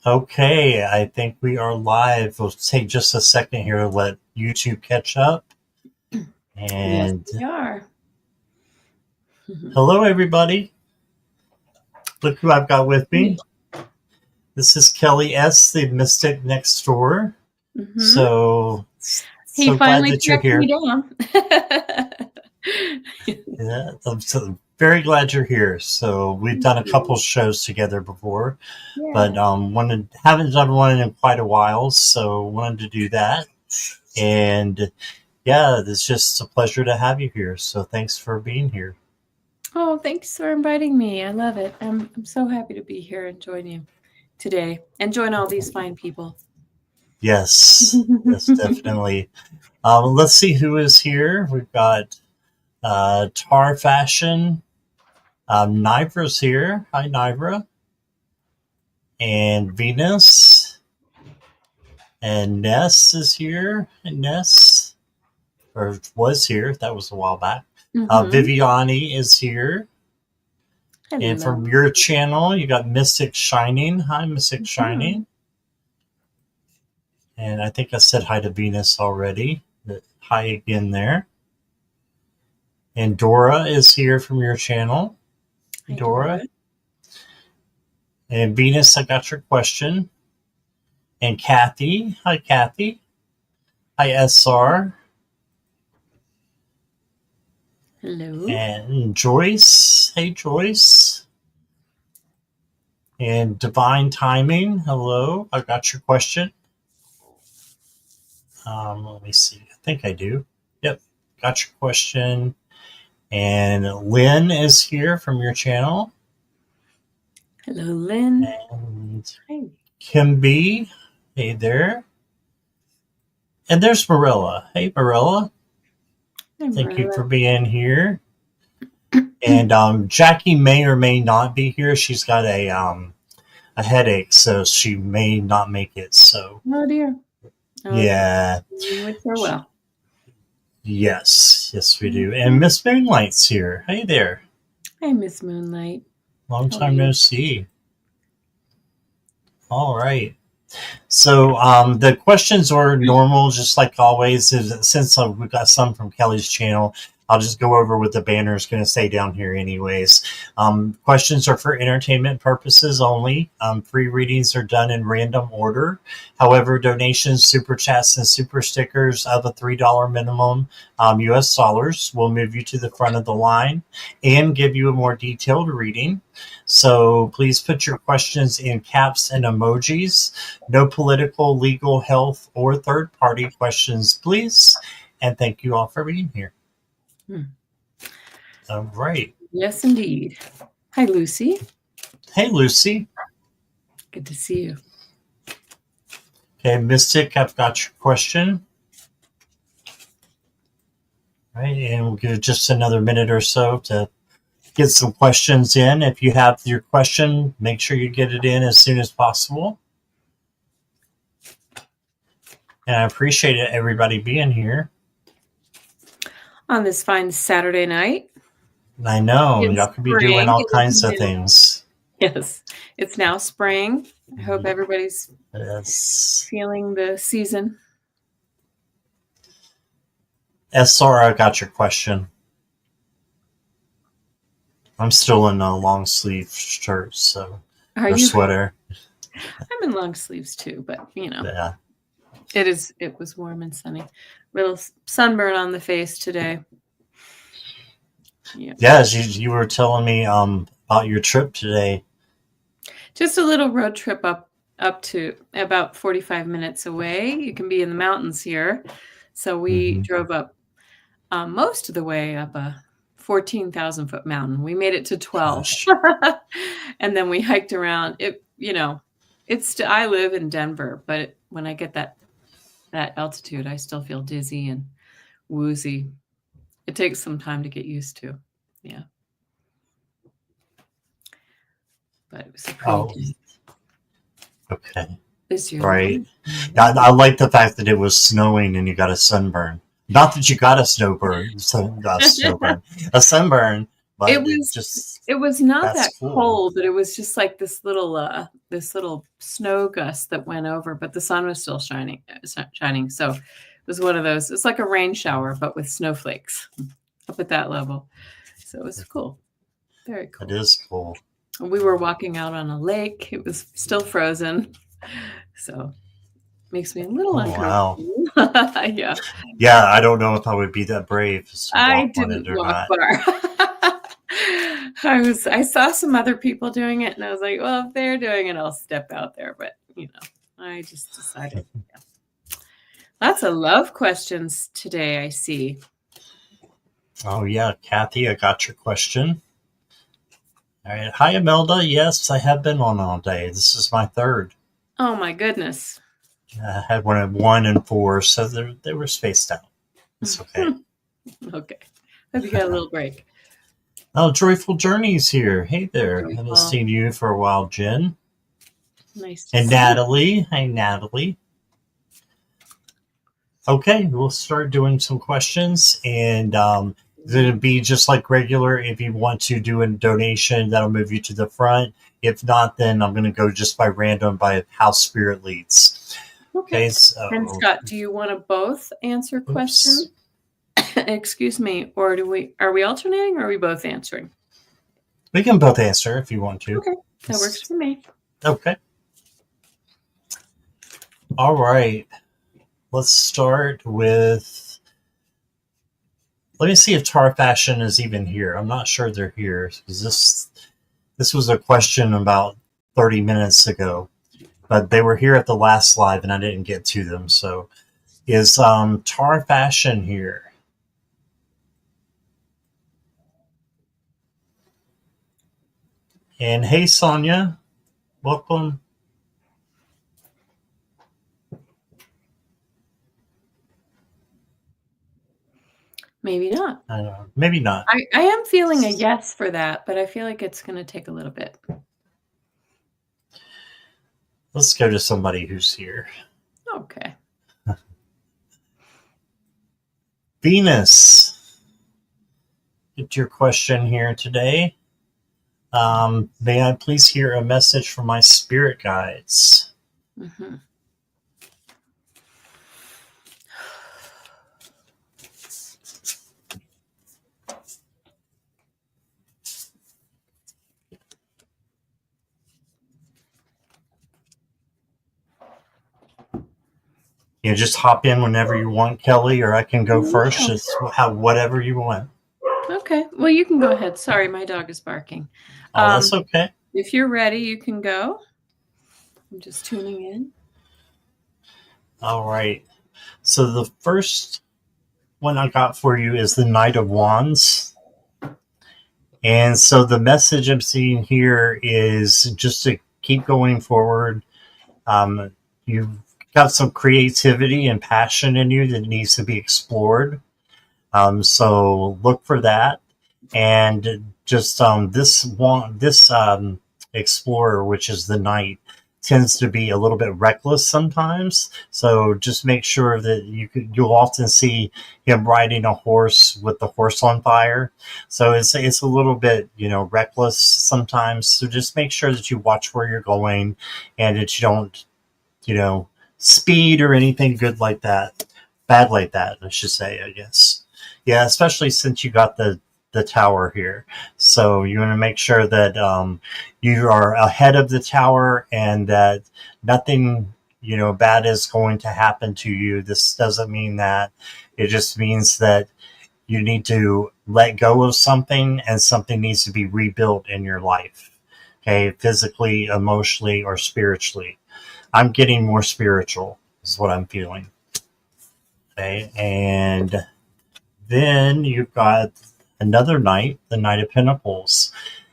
Okay, I think we are live. We'll take just a second here to let YouTube catch up. Yes, And we are. hello, everybody. Look who I've got with me. This is Kelly S., the Mystic Next Door. Mm-hmm. So, He so glad finally that you're tracked me here. down. Yeah, I'm so very glad you're here. So we've done a couple shows together before, but Yeah. haven't done one in quite a while. So wanted to do that. And yeah, it's just a pleasure to have you here. So thanks for being here. Oh, thanks for inviting me. I love it. I'm so happy to be here and join you today and join all these fine people. Yes, yes, definitely. Let's see who is here. We've got Tar Fashion. Nivra's here. Hi, Nivra. And Venus. And Ness is here. And Ness, or was here. That was a while back. Mm-hmm. Viviani is here. And Hello. from your channel, you got Mystic Shining. Hi, Mystic Shining. And I think I said hi to Venus already. But hi again there. And Dora is here from your channel. Hi, Dora. And Venus, I got your question. And Kathy. Hi, Kathy. Hi, SR. Hello. And Joyce. Hey, Joyce. And Divine Timing. Hello. I got your question. Let me see. I think I do. Yep. Got your question. And Lynn is here from your channel. Hello, Lynn. And Hi. Kim B. Hey there. And there's Marilla. Hey, Marilla. Hi, Thank you Marilla. for being here. And Jackie may or may not be here. She's got a headache, so she may not make it. So Oh, dear. yeah, We wish her well. yes, we do. And Miss Moonlight's here. Hey there. Hi, Miss Moonlight. Long How are time no you? see. All right. So the questions are normal, just like always. Since we've got some from Kelly's channel, I'll just go over what the banner is going to say down here anyways. Questions are for entertainment purposes only. Free readings are done in random order. However, donations, super chats, and super stickers of a $3 minimum US dollars will move you to the front of the line and give you a more detailed reading. So please put your questions in caps and emojis. No political, legal, health, or third-party questions, please. And thank you all for being here. All right. Yes, indeed. Hi, Lucy. Hey, Lucy. Good to see you. Okay, Mystic, I've got your question. All right, and we'll give it just another minute or so to get some questions in. If you have your question, make sure you get it in as soon as possible. And I appreciate it, everybody being here. On this fine Saturday night. I know, It's y'all could be doing spring. all kinds of things. Yes, it's now spring. I hope everybody's feeling the season. SR, I got your question. I'm still in a long sleeve shirt, so Are or you? sweater. I'm in long sleeves too, but Yeah. it was warm and sunny. Little sunburn on the face today. Yeah. Yes, you were telling me about your trip today. Just a little road trip up to about 45 minutes away. You can be in the mountains here. So we drove up most of the way up a 14,000-foot mountain. We made it to 12. And then we hiked around. I live in Denver, but when I get that altitude, I still feel dizzy and woozy. It takes some time to get used to. Yeah. But it was a pretty okay. this year. Right. I like the fact that it was snowing and you got a sunburn. Not that you got a snowburn, a sunburn, but It was not that's that cool. cold, but it was just like this little snow gust that went over, but the sun was still shining. So it was one of those. It's like a rain shower, but with snowflakes up at that level. So it was cool. Very It cool. is cool. We were walking out on a lake. It was still frozen. So makes me a little uncomfortable. Wow. Yeah. Yeah, I don't know if I would be that brave to I walk on it didn't or walk not. far. I saw some other people doing it and I was like, well, if they're doing it, I'll step out there. But I just decided. Yeah. Lots of love questions today, I see. Oh yeah, Kathy, I got your question. All right. Hi, Imelda. Yes, I have been on all day. This is my third. Oh my goodness. I had one at 1 and 4, so they were spaced out. It's okay. Okay. Hope you got a little break. Oh, Joyful Journeys here. Hey there. I haven't Well, seen you for a while, Jen. nice to And see you. Natalie. Hey, Natalie. Okay, we'll start doing some questions. And it'll be just like regular. If you want to do a donation, that'll move you to the front. If not, then I'm going to go just by random by how spirit leads. Okay. So, And Scott, do you want to both answer questions? Excuse me, or are we alternating or are we both answering? We can both answer if you want to. Okay, that works for me. Okay. All right. Let's start with. Let me see if Tar Fashion is even here. I'm not sure they're here because this was a question about 30 minutes ago, but they were here at the last live and I didn't get to them. So, is Tar Fashion here? And hey, Sonia, welcome. Maybe not. I don't know. Maybe not. I am feeling a yes for that, but I feel like it's going to take a little bit. Let's go to somebody who's here. Okay. Venus, get your question here today. May I please hear a message from my spirit guides? Mm-hmm. Just hop in whenever you want, Kelly, or I can go first. Just whatever you want. Okay. Well, you can go ahead. Sorry, my dog is barking. Oh, that's okay. If you're ready, you can go. I'm just tuning in. All right. So the first one I got for you is the Knight of Wands. And so the message I'm seeing here is just to keep going forward. You've got some creativity and passion in you that needs to be explored. So look for that. And just this explorer, which is the knight, tends to be a little bit reckless sometimes. So just make sure that you'll often see him riding a horse with the horse on fire. So it's a little bit reckless sometimes. So just make sure that you watch where you're going and that you don't speed or anything bad like that, I should say, I guess. Yeah, especially since you got the tower here. So you want to make sure that you are ahead of the tower and that nothing, bad is going to happen to you. This doesn't mean that. It just means that you need to let go of something and something needs to be rebuilt in your life. Okay, physically, emotionally, or spiritually. I'm getting more spiritual is what I'm feeling. Okay, and then you've got another knight, the Knight of Pentacles.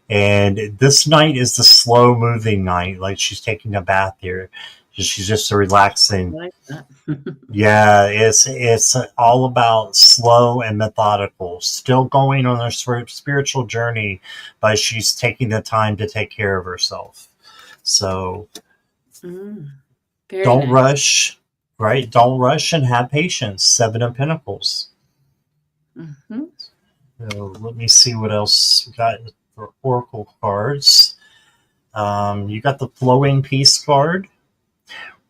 And this knight is the slow moving knight, like she's taking a bath here. She's just relaxing. I like that. Yeah, it's all about slow and methodical. Still going on her spiritual journey, but she's taking the time to take care of herself. So don't rush, right? Don't rush and have patience. 7 of Pentacles. Mm-hmm. So let me see what else we got for oracle cards. You got the flowing peace card.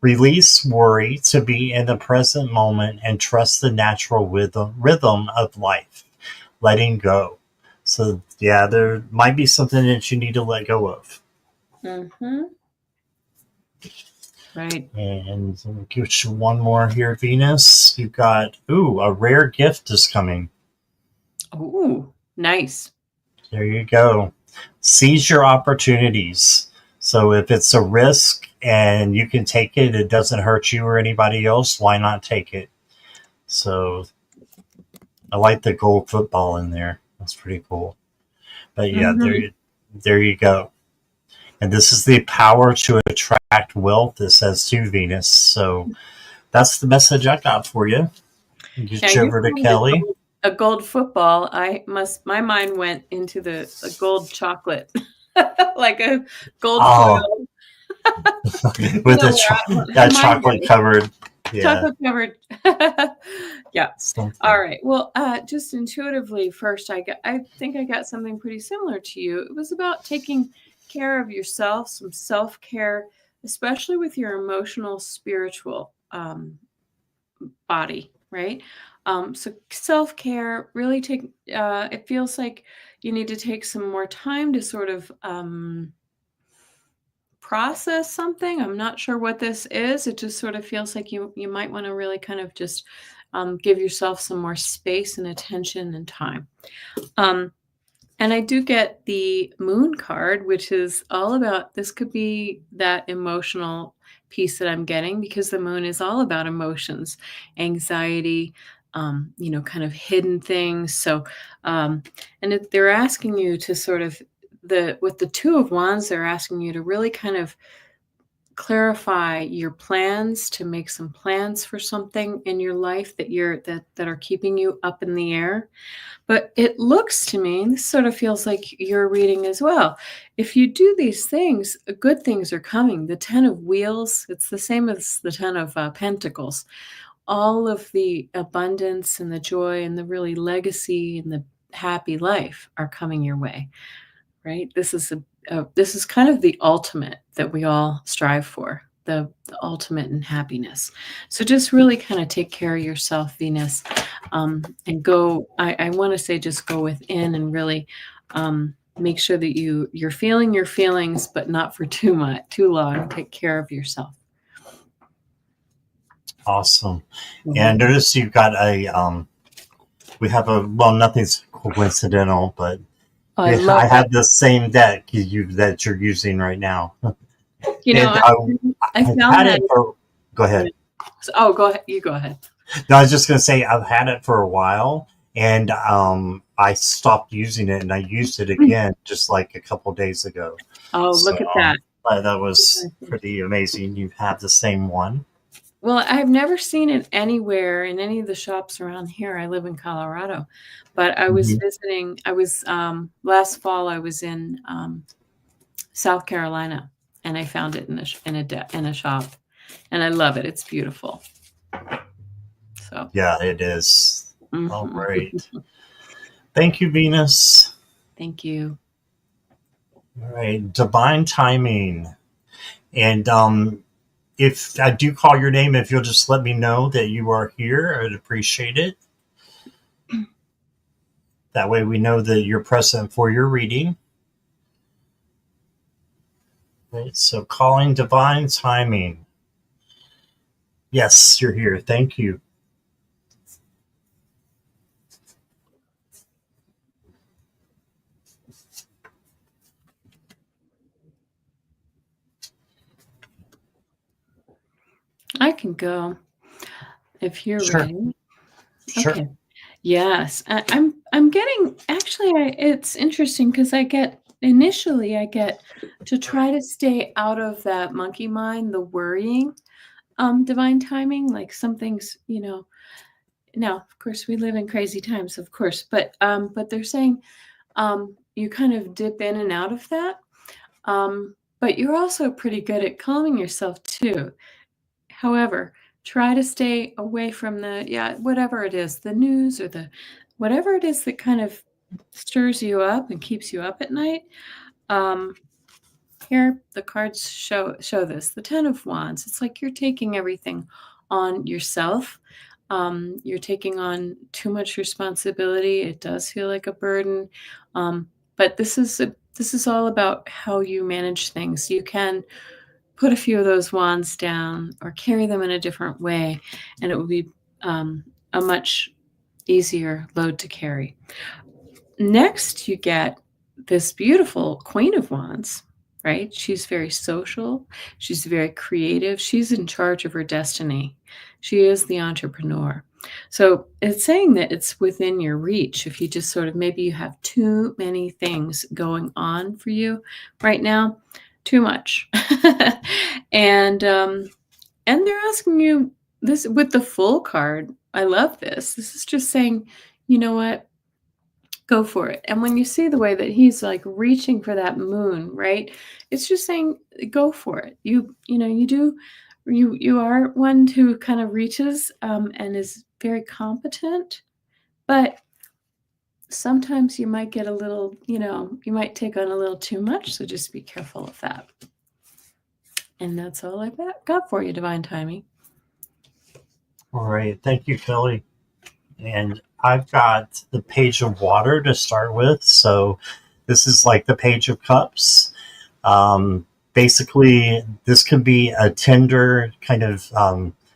Release worry to be in the present moment and trust the natural rhythm of life. Letting go. So yeah, there might be something that you need to let go of. Mm-hmm. Right. And let me give you one more here, Venus. You've got a rare gift is coming. Oh, nice. There you go. Seize your opportunities. So if it's a risk and you can take it, it doesn't hurt you or anybody else, why not take it? So I like the gold football in there. That's pretty cool. But yeah, Mm-hmm. there you go. And this is the power to attract wealth, it says to Venus. So that's the message I got for you. Now Get you you over to told me Kelly. a gold football. My mind went into the gold chocolate, like a gold Oh, foil. You with know the where that mine chocolate goes. covered. Yeah. Chocolate covered. Yeah. All Something. right. Well, just intuitively, first, I think I got something pretty similar to you. It was about taking care of yourself, some self care, especially with your emotional, spiritual body, right? So self care really take. It feels like you need to take some more time to sort of process something. I'm not sure what this is. It just sort of feels like you might want to really kind of just give yourself some more space and attention and time. Um, and I do get the moon card, which is all about this could be that emotional piece that I'm getting because the moon is all about emotions, anxiety, kind of hidden things. So, they're asking you to sort of with the two of wands, they're asking you to really kind of clarify your plans, to make some plans for something in your life that are keeping you up in the air. But it looks to me, and this sort of feels like you're reading as well. If you do these things, good things are coming. The 10 of wheels, it's the same as the 10 of pentacles. All of the abundance and the joy and the really legacy and the happy life are coming your way, right? This is kind of the ultimate that we all strive for, the ultimate in happiness. So just really kind of take care of yourself, Venus, and go. I want to say just go within and really make sure that you're feeling your feelings, but not for too long. Take care of yourself. Awesome. And Mhm. notice you've got we have nothing's coincidental, but Oh, I yeah, love I that. have the same deck that you're using right now. You know, And I I've found had that. it for, go Yeah. ahead. Oh, go ahead. You go ahead. No, I was just going to say I've had it for a while and I stopped using it and I used it again just like a couple days ago. Oh, So look at that. that was pretty amazing. You have the same one. Well, I've never seen it anywhere in any of the shops around here. I live in Colorado, but I was Mhm. visiting. I was last fall. I was in South Carolina, and I found it in a shop, and I love it. It's beautiful. So, Yeah, it is. All mhm. right. Thank you, Venus. Thank you. All right. Divine timing. And if I do call your name, if you'll just let me know that you are here, I'd appreciate it. That way we know that you're present for your reading. Right, so calling divine timing. Yes, you're here. Thank you. I can go if you're Sure. ready. Sure. Okay. Yes, I'm getting actually it's interesting because I get to try to stay out of that monkey mind, the worrying, divine timing, like something's, now of course we live in crazy times, of course, but they're saying you kind of dip in and out of that. But you're also pretty good at calming yourself too. However, try to stay away from whatever it is, the news or the whatever it is that kind of stirs you up and keeps you up at night. Here, the cards show this. The Ten of Wands. It's like you're taking everything on yourself. You're taking on too much responsibility. It does feel like a burden, but this is all about how you manage things. You can put a few of those wands down or carry them in a different way, and it will be a much easier load to carry. Next, you get this beautiful Queen of Wands, right? She's very social. She's very creative. She's in charge of her destiny. She is the entrepreneur. So it's saying that it's within your reach. If you just sort of, maybe you have too many things going on for you right now, too much. and they're asking you this with the Full card. I love this. This is just saying, you know what? Go for it. And when you see the way that he's like reaching for that moon, right? It's just saying, go for it. You are one who kind of reaches and is very competent, but sometimes you might get a little, you might take on a little too much. So just be careful of that. And that's all I've got for you, Divine Timing. All right. Thank you, Kelly. And I've got the Page of Water to start with. So this is like the Page of Cups. Basically, this could be a tender, kind of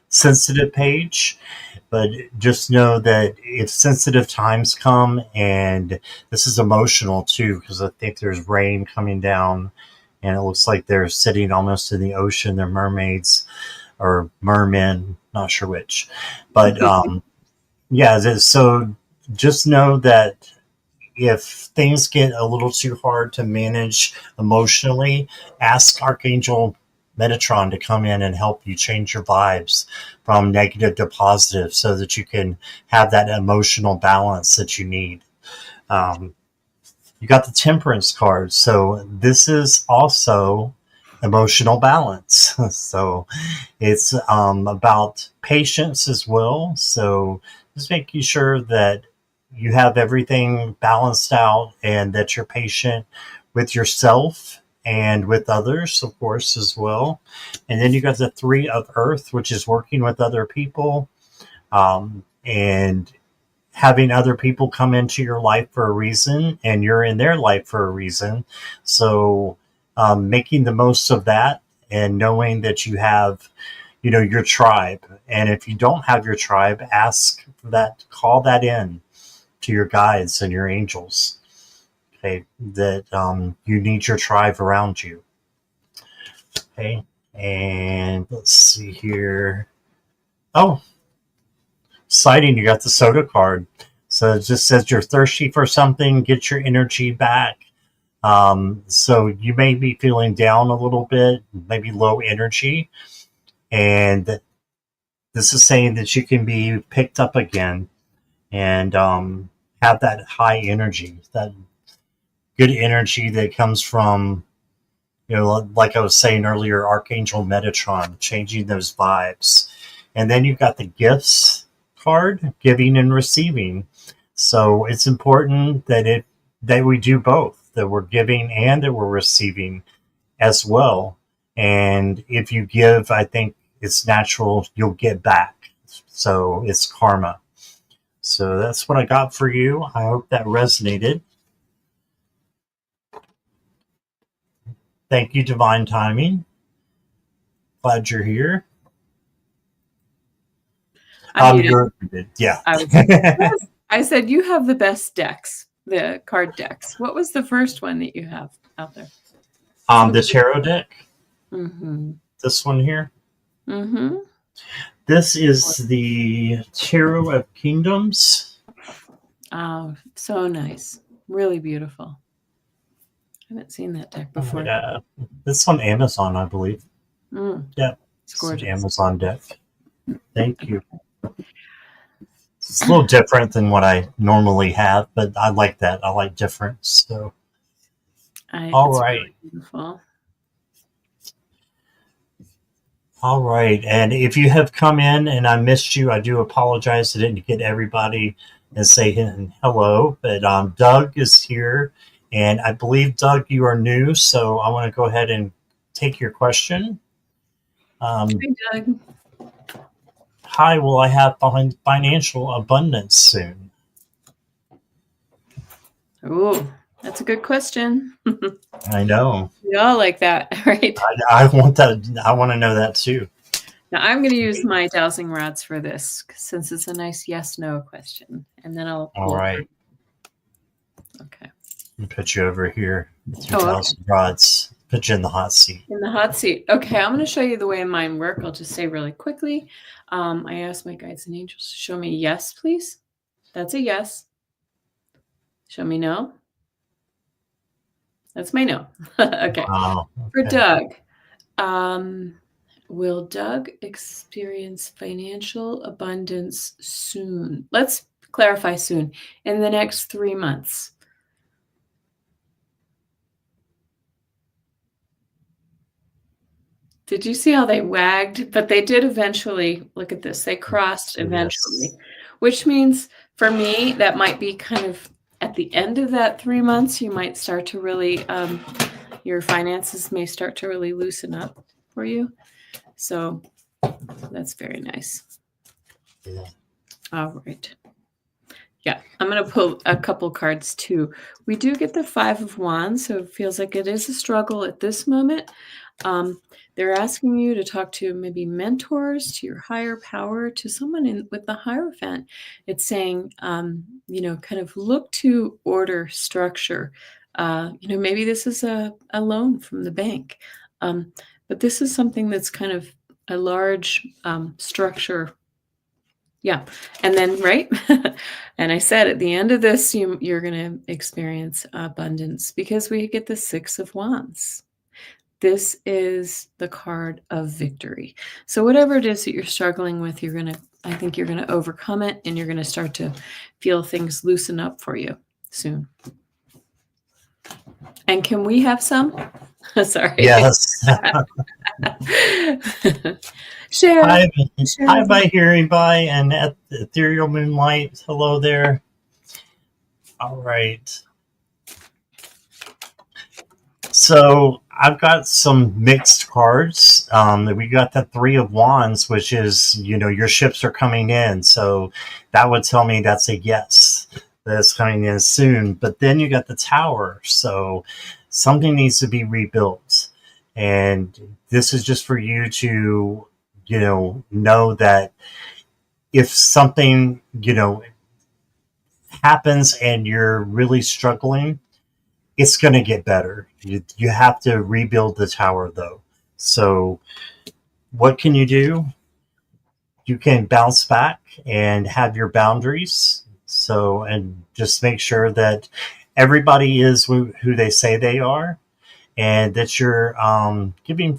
sensitive page. But just know that if sensitive times come, and this is emotional too, because I think there's rain coming down, and it looks like they're sitting almost in the ocean. They're mermaids or mermen, not sure which. But yeah, so just know that if things get a little too hard to manage emotionally, ask Archangel Metatron to come in and help you change your vibes from negative to positive so that you can have that emotional balance that you need. You got the Temperance card. So this is also emotional balance. So it's about patience as well. So just making sure that you have everything balanced out and that you're patient with yourself and with others, of course, as well. And then you got the Three of Earth, which is working with other people and having other people come into your life for a reason, and you're in their life for a reason. So making the most of that and knowing that you have, your tribe. And if you don't have your tribe, ask for that, call that in to your guides and your angels. Okay, that you need your tribe around you. Okay, and let's see here. Oh, exciting! You got the soda card. So it just says you're thirsty for something. Get your energy back. So you may be feeling down a little bit, maybe low energy, and this is saying that you can be picked up again and have that high energy, that good energy that comes from, like I was saying earlier, Archangel Metatron, changing those vibes. And then you've got the gifts card, giving and receiving. So it's important that we do both, that we're giving and that we're receiving as well. And if you give, I think it's natural you'll get back. So it's karma. So that's what I got for you. I hope that resonated. Thank you, Divine Timing. Glad you're here. You're yeah. I said you have the best decks, the card decks. What was the first one that you have out there? The tarot deck. Mm-hmm. This one here. Mm-hmm. This is the Tarot of Kingdoms. Oh, so nice. Really beautiful. I haven't seen that deck before. Yeah. It's on Amazon, I believe. Yeah. It's gorgeous. It's an Amazon deck. Thank you. It's a little different than what I normally have, but I like that. I like difference. So, all right. Really beautiful. All right. And if you have come in and I missed you, I do apologize. I didn't get everybody and say hello. But Doug is here, and I believe, Doug, you are new, so I want to go ahead and take your question. Hi, Doug. Hi, will I have financial abundance soon? Oh, that's a good question. I know. We all like that, right? I want that. I want to know that too. Now I'm going to use my dowsing rods for this since it's a nice yes/no question, and then I'll All pull. right. Okay. Let me put you over here with your Oh, okay. thousand rods. Put you in the hot seat. In the hot seat. Okay, I'm going to show you the way mine work. I'll just say really quickly. I asked my guides and angels to show me yes, please. That's a yes. Show me no. That's my no. Okay. Wow. For Okay. Doug, um, will Doug experience financial abundance soon? Let's clarify soon. In the next 3 months. Did you see how they wagged? But they did eventually, look at this, they crossed eventually, Yes. which means for me, that might be kind of at the end of that 3 months, you might start to really, your finances may start to really loosen up for you. So that's very nice. Yeah. All right. Yeah, I'm going to pull a couple cards too. We do get the Five of Wands, so it feels like it is a struggle at this moment. They're asking you to talk to maybe mentors, to your higher power, to someone with the Hierophant. It's saying, kind of look to order structure. Maybe this is a loan from the bank, but this is something that's kind of a large structure. Yeah. And then, right. And I said at the end of this, you're going to experience abundance because we get the Six of Wands. This is the card of victory. So whatever it is that you're struggling with, I think you're going to overcome it and you're going to start to feel things loosen up for you soon. And can we have some? Sorry. Yes. Share. Hi, by hearing by and at ethereal moonlight. Hello there. All right. So I've got some mixed cards. We got the Three of Wands, which is, your ships are coming in. So that would tell me that's a yes, that's coming in soon. But then you got the Tower. So something needs to be rebuilt. And this is just for you to, know that if something, happens and you're really struggling, it's going to get better. You have to rebuild the tower, though. So, what can you do? You can bounce back and have your boundaries. So, and just make sure that everybody is who they say they are, and that you're giving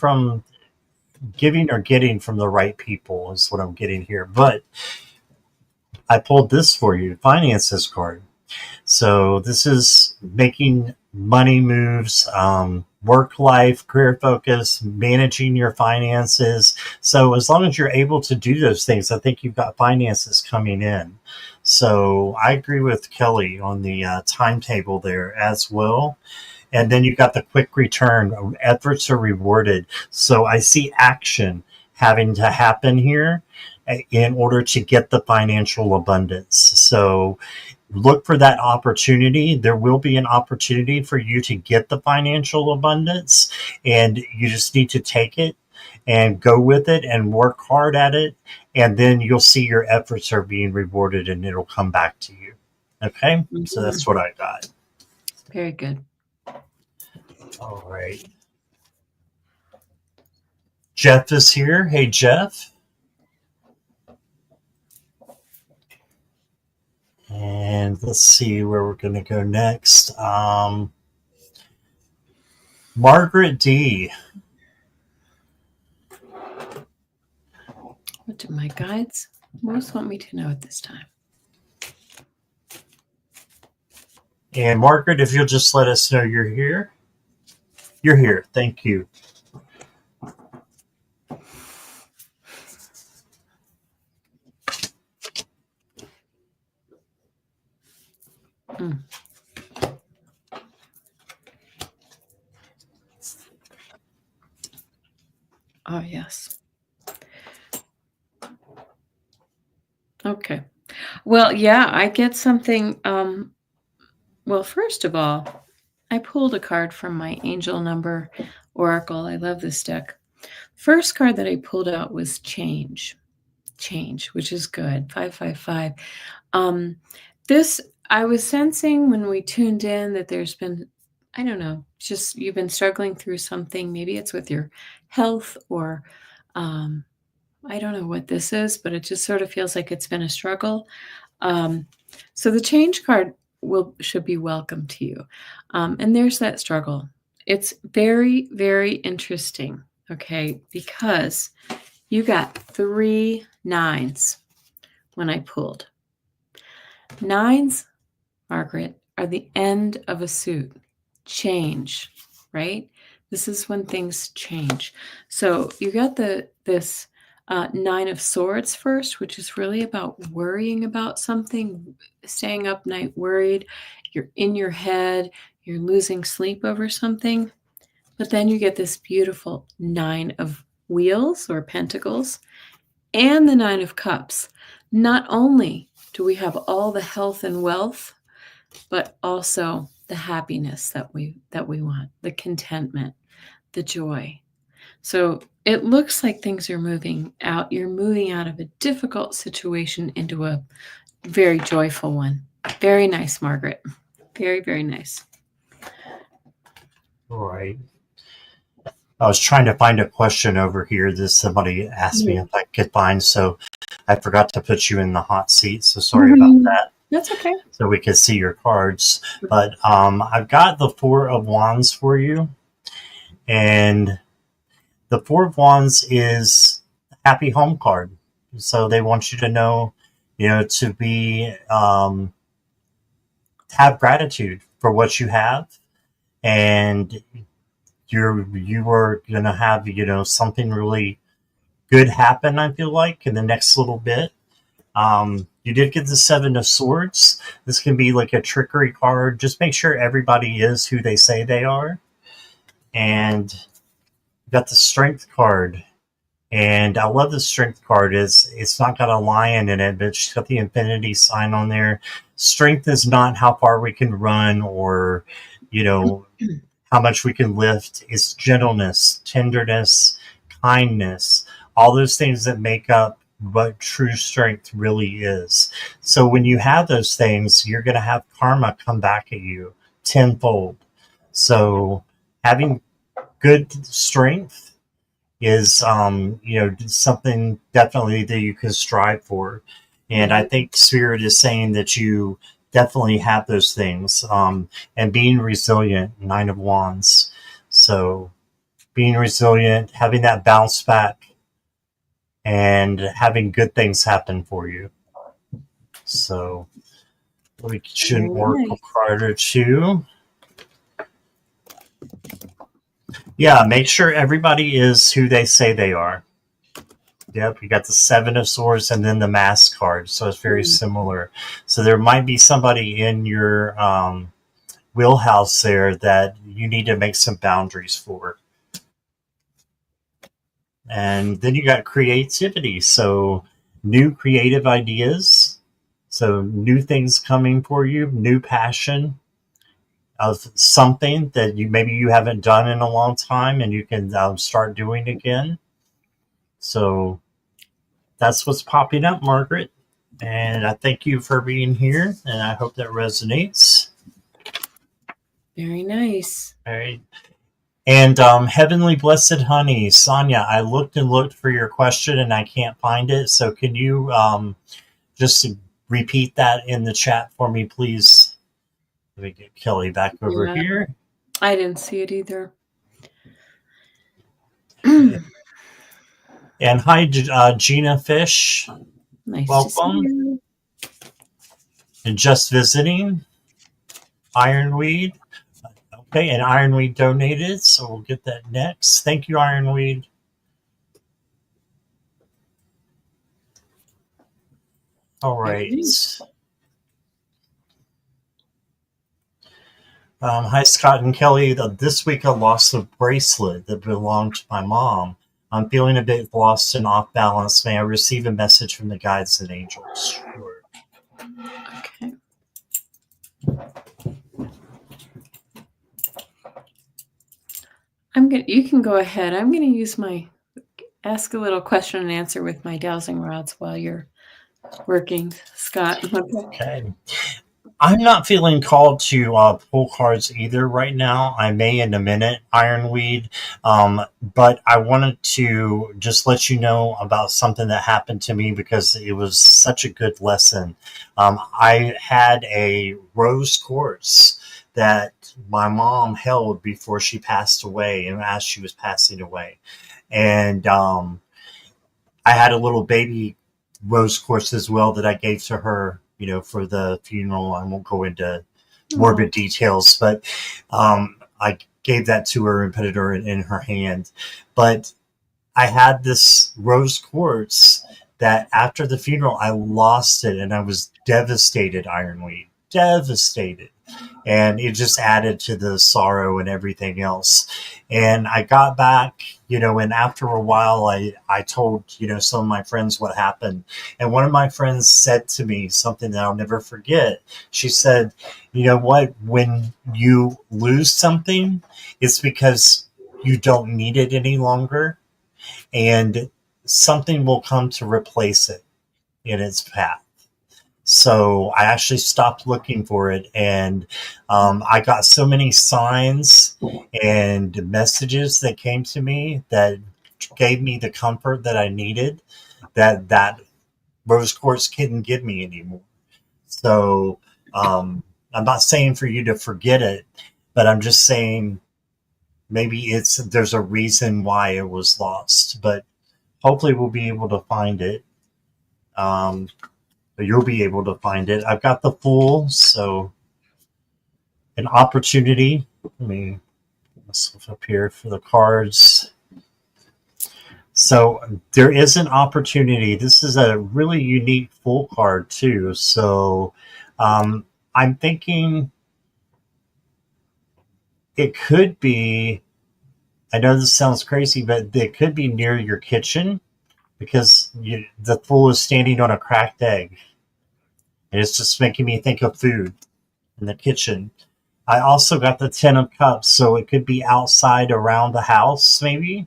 or getting from the right people is what I'm getting here. But I pulled this for you, finances card. So this is making money moves, work life, career focus, managing your finances. So as long as you're able to do those things, I think you've got finances coming in. So I agree with Kelly on the timetable there as well. And then you got the quick return. Efforts are rewarded. So I see action having to happen here in order to get the financial abundance. So look for that opportunity. There will be an opportunity for you to get the financial abundance, and you just need to take it and go with it and work hard at it. And then you'll see your efforts are being rewarded and it'll come back to you. Okay. Mm-hmm. So that's what I got. Very good. All right. Jeff is here. Hey, Jeff. And let's see where we're going to go next. Margaret D. What do my guides most want me to know at this time? And Margaret, if you'll just let us know you're here. You're here. Thank you. Oh, yes. Okay. Well, yeah, I get something. Well, first of all, I pulled a card from my Angel Number Oracle. I love this deck. First card that I pulled out was Change. Change, which is good. 555. This I was sensing when we tuned in that there's been, I don't know, just you've been struggling through something. Maybe it's with your health or I don't know what this is, but it just sort of feels like it's been a struggle. So the change card should be welcome to you. And there's that struggle. It's very, very interesting, okay, because you got 3 nines when I pulled. Nines, Margaret, are the end of a suit. Change, right? This is when things change. So you got this 9 of Swords first, which is really about worrying about something, staying up night worried. You're in your head. You're losing sleep over something. But then you get this beautiful 9 of Wheels or Pentacles and the 9 of Cups. Not only do we have all the health and wealth, but also the happiness that we want, the contentment, the joy. So it looks like things are moving out. You're moving out of a difficult situation into a very joyful one. Very nice, Margaret. Very, very nice. All right. I was trying to find a question over here that somebody asked me if I could find, so I forgot to put you in the hot seat, so sorry about that. That's okay. So we could see your cards. But I've got the Four of Wands for you. And the Four of Wands is a happy home card. So they want you to know, to be, have gratitude for what you have. And you are going to have, something really good happen, I feel like, in the next little bit. You did get the Seven of Swords. This can be like a trickery card. Just make sure everybody is who they say they are. And you got the Strength card. And I love the Strength card. It's not got a lion in it, but she's got the infinity sign on there. Strength is not how far we can run or, how much we can lift. It's gentleness, tenderness, kindness, all those things that make up what true strength really is. So when you have those things, you're going to have karma come back at you tenfold. So having good strength is, something definitely that you can strive for. And I think Spirit is saying that you definitely have those things, and being resilient, Nine of Wands. So being resilient, having that bounce back, and having good things happen for you. So we should Oracle card or two. Yeah, make sure everybody is who they say they are. Yep, you got the Seven of Swords and then the Mask card, so it's very similar. So there might be somebody in your wheelhouse there that you need to make some boundaries for. And then you got creativity, so new creative ideas, so new things coming for you, new passion of something that maybe you haven't done in a long time and you can start doing again. So that's what's popping up, Margaret. And I thank you for being here, and I hope that resonates. Very nice. All right. And Heavenly Blessed Honey, Sonia, I looked and looked for your question, and I can't find it. So can you just repeat that in the chat for me, please? Let me get Kelly back over here. I didn't see it either. And hi, Gina Fish. Nice Welcome. to see you. And just visiting, Ironweed. Okay, and Ironweed donated, so we'll get that next. Thank you, Ironweed. All right. Hi, Scott and Kelly. This week I lost a bracelet that belonged to my mom. I'm feeling a bit lost and off balance. May I receive a message from the guides and angels? Sure. Okay. You can go ahead. I'm gonna use my ask a little question and answer with my dowsing rods while you're working, Scott. Okay. Okay. I'm not feeling called to pull cards either right now. I may in a minute, Ironweed. But I wanted to just let you know about something that happened to me because it was such a good lesson. I had a rose quartz that my mom held before she passed away and as she was passing away. And I had a little baby rose quartz as well that I gave to her, for the funeral. I won't go into Oh, morbid details, but I gave that to her and put it in her hand. But I had this rose quartz that after the funeral, I lost it and I was devastated, Ironweed. Devastated. And it just added to the sorrow and everything else. And I got back, and after a while, I told, some of my friends what happened. And one of my friends said to me something that I'll never forget. She said, you know what? When you lose something, it's because you don't need it any longer and something will come to replace it in its path. So I actually stopped looking for it, and I got so many signs and messages that came to me that gave me the comfort that I needed. That rose quartz couldn't give me anymore. So I'm not saying for you to forget it, but I'm just saying maybe there's a reason why it was lost. But hopefully we'll be able to find it. Um, you'll be able to find it. I've got the Fool, so an opportunity. Let me flip up here for the cards. So there is an opportunity. This is a really unique Fool card too. So um, I'm thinking it could be. I know this sounds crazy, but it could be near your kitchen because the Fool is standing on a cracked egg, and it's just making me think of food in the kitchen. I also got the Ten of Cups, so it could be outside around the house, maybe.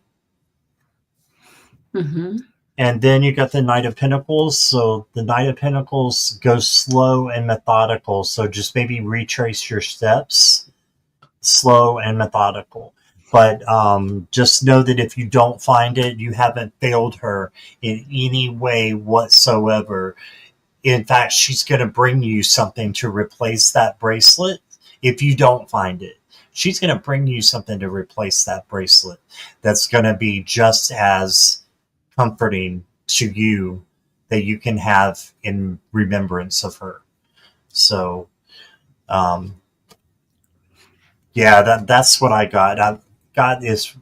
mm-hmm. And then you got the Knight of Pentacles. So the Knight of Pentacles goes slow and methodical. So just maybe retrace your steps, slow and methodical. But just know that if you don't find it, you haven't failed her in any way whatsoever. In fact, she's going to bring you something to replace that bracelet if you don't find it. She's going to bring you something to replace that bracelet that's going to be just as comforting to you that you can have in remembrance of her. So, um, yeah, that's what I got. I got is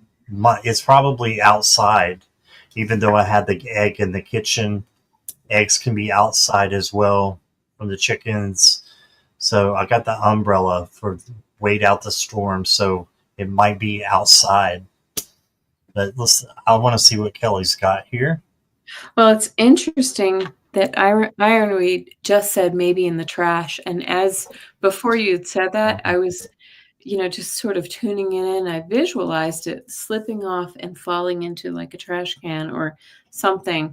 it's probably outside, even though I had the egg in the kitchen. Eggs can be outside as well from the chickens. So I got the umbrella for wait out the storm. So it might be outside. But I want to see what Kelly's got here. Well, it's interesting that Ironweed just said maybe in the trash. And as before you'd said that, I was, just sort of tuning in and I visualized it slipping off and falling into like a trash can or something.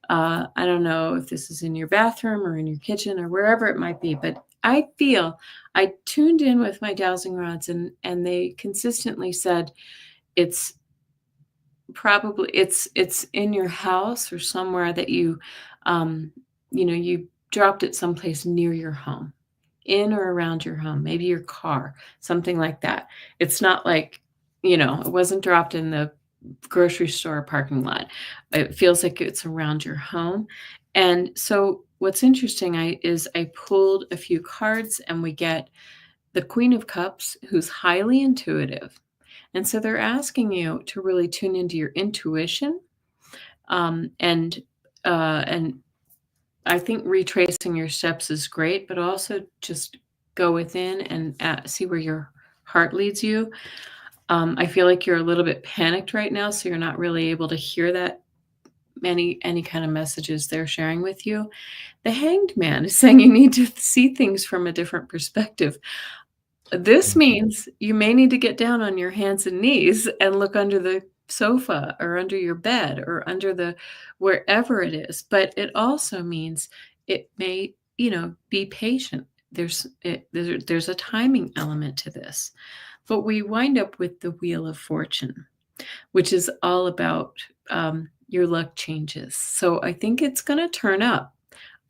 I don't know if this is in your bathroom or in your kitchen or wherever it might be, but I feel I tuned in with my dowsing rods and they consistently said it's probably it's in your house or somewhere that um, you dropped it someplace near your home, in or around your home, maybe your car, something like that. It's not like, it wasn't dropped in the grocery store parking lot. It feels like it's around your home. And so what's interesting is I pulled a few cards and we get the Queen of Cups, who's highly intuitive. And so they're asking you to really tune into your intuition, um, and and I think retracing your steps is great, but also just go within and see where your heart leads you. I feel like you're a little bit panicked right now, so you're not really able to hear that any kind of messages they're sharing with you. The Hanged Man is saying you need to see things from a different perspective. This means you may need to get down on your hands and knees and look under the sofa or under your bed or under the wherever it is. But it also means it may, be patient. There's a timing element to this. But we wind up with the Wheel of Fortune, which is all about your luck changes. So I think it's going to turn up.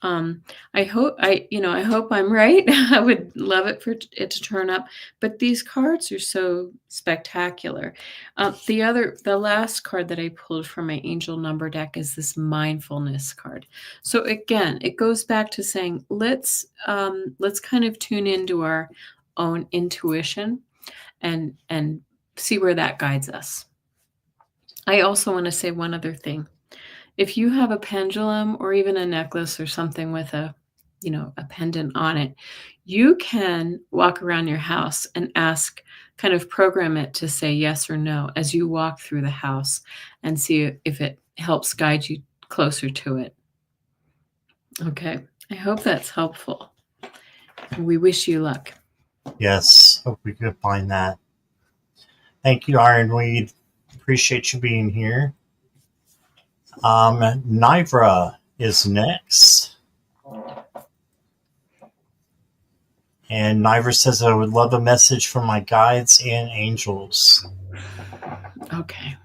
I hope I'm right. I would love it for it to turn up, but these cards are so spectacular. The last card that I pulled from my angel number deck is this mindfulness card. So again, it goes back to saying let's kind of tune into our own intuition and see where that guides us. I also want to say one other thing. If you have a pendulum or even a necklace or something with a pendant on it, you can walk around your house and kind of program it to say yes or no as you walk through the house and see if it helps guide you closer to it. Okay. I hope that's helpful. We wish you luck. Yes, hope we could find that. Thank you, Ironweed. Appreciate you being here. Nivra is next. And Nivra says, I would love a message from my guides and angels. Okay.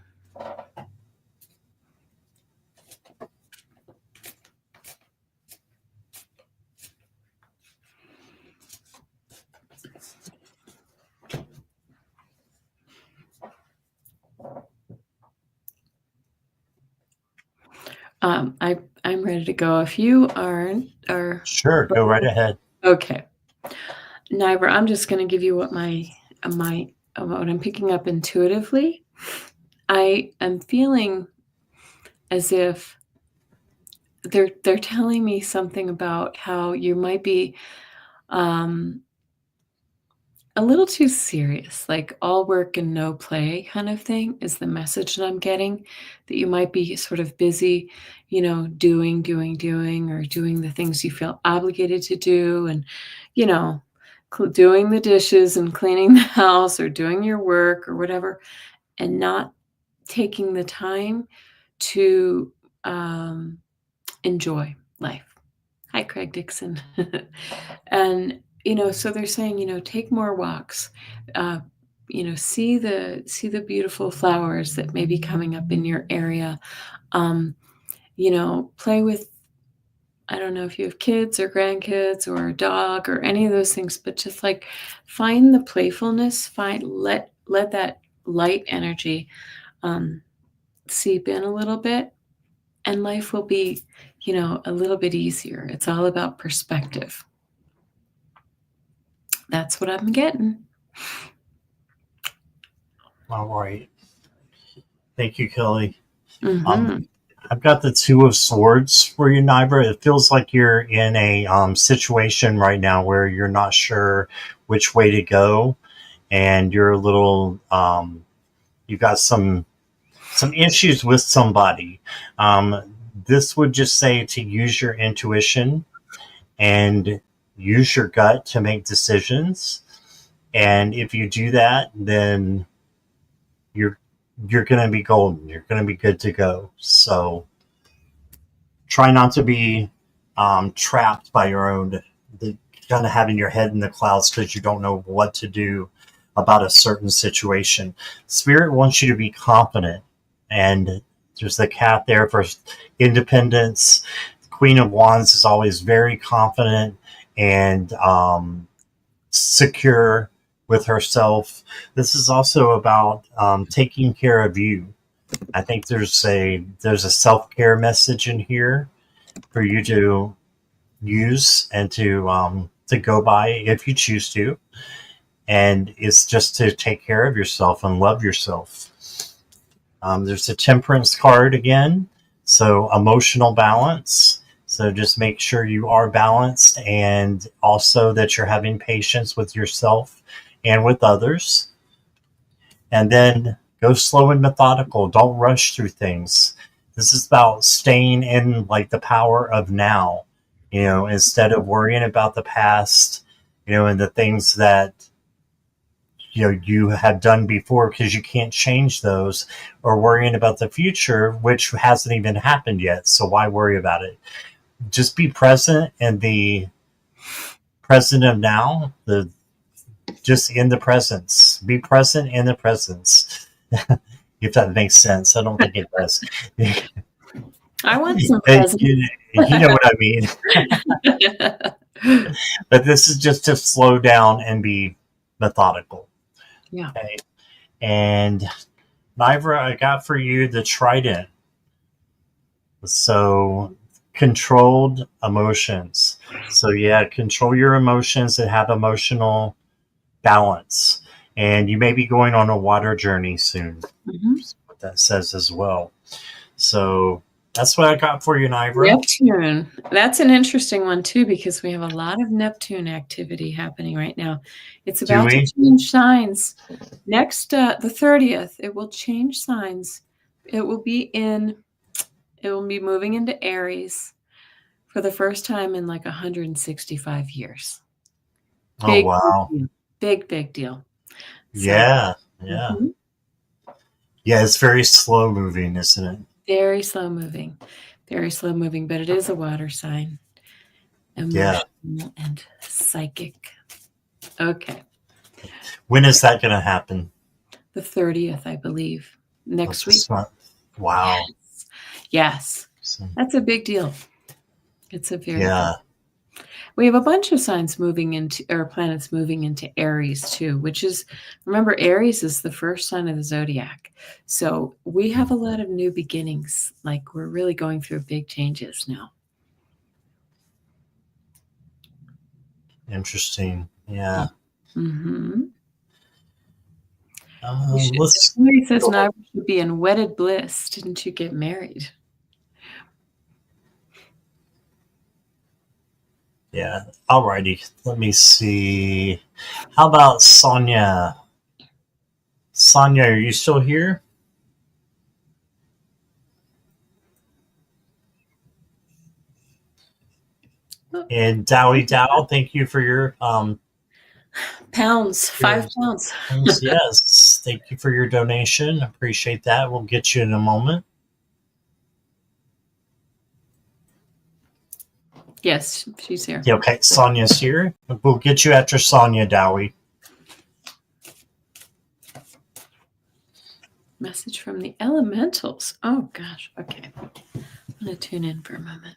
I'm ready to go. If you aren't, or sure, go right ahead. Okay, Nivra, I'm just going to give you what what I'm picking up intuitively. I am feeling as if they're telling me something about how you might be a little too serious, like all work and no play kind of thing is the message that I'm getting, that you might be sort of busy, doing, or doing the things you feel obligated to do and, doing the dishes and cleaning the house or doing your work or whatever, and not taking the time to enjoy life. Hi, Craig Dixon. And so they're saying, take more walks, see the beautiful flowers that may be coming up in your area, play with, I don't know if you have kids or grandkids or a dog or any of those things, but just like find the playfulness, let that light energy seep in a little bit, and life will be, a little bit easier. It's all about perspective. That's what I'm getting. All right. Thank you, Kelly. Mm-hmm. I've got the Two of Swords for you, Nivra. It feels like you're in a situation right now where you're not sure which way to go, and you're a little. You got some issues with somebody. This would just say to use your intuition and use your gut to make decisions. And if you do that, then you're going to be golden. You're going to be good to go. So try not to be trapped by your own, kind of having your head in the clouds because you don't know what to do about a certain situation. Spirit wants you to be confident, and there's the cat there for independence. Queen of Wands is always very confident and secure with herself. This is also about taking care of you. I think there's a self-care message in here for you to use and to go by if you choose to. And it's just to take care of yourself and love yourself. There's a Temperance card again. So emotional balance. So just make sure you are balanced, and also that you're having patience with yourself and with others. And then go slow and methodical. Don't rush through things. This is about staying in like the power of now, instead of worrying about the past, and the things that you have done before, because you can't change those, or worrying about the future, which hasn't even happened yet. So why worry about it? Just be present in the present of now, just in the presence. Be present in the presence. If that makes sense. I don't think it does. I want some presents. You know what I mean. But this is just to slow down and be methodical. Yeah. Okay. And Nivra, I got for you the trident. So controlled emotions. So yeah, control your emotions and have emotional balance. And you may be going on a water journey soon. Mm-hmm. That's what that says as well. So that's what I got for you, Nivra. Neptune. That's an interesting one too, because we have a lot of Neptune activity happening right now. It's about to change signs. Next, the 30th, it will change signs. It will be moving into Aries for the first time in like 165 years. Oh, wow. Big deal. Yeah. Yeah. Mm-hmm. Yeah, it's very slow moving, isn't it? Very slow moving, but it is a water sign. Emotional and psychic. Okay. When is that going to happen? The 30th, I believe. Next week. Wow. Yes. That's a big deal. It's a very big. We have a bunch of signs planets moving into Aries too, which is, remember, Aries is the first sign of the zodiac. So we have a lot of new beginnings. Like we're really going through big changes now. Interesting. Yeah. Mm-hmm. Somebody says Nivra should be in wedded bliss. Didn't you get married? Yeah. Alrighty. Let me see. How about Sonia? Sonia, are you still here? And Dowie Dow, thank you for your pounds, 5 pounds. Yes, thank you for your donation. Appreciate that. We'll get you in a moment. Yes, she's here. Yeah, okay, Sonia's here. We'll get you after Sonia, Dowie. Message from the elementals. Oh, gosh. Okay. I'm going to tune in for a moment.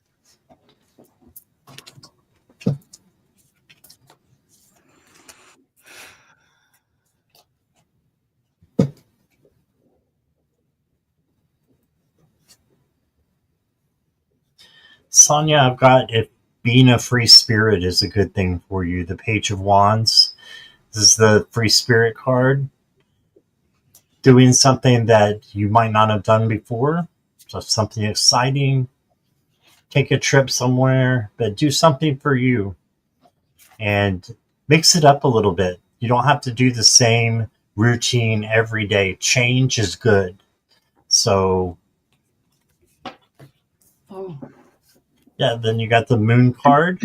Sonia, I've got if being a free spirit is a good thing for you. The Page of Wands. This is the free spirit card. Doing something that you might not have done before. So something exciting. Take a trip somewhere, but do something for you. And mix it up a little bit. You don't have to do the same routine every day. Change is good. So, yeah, then you got the Moon card.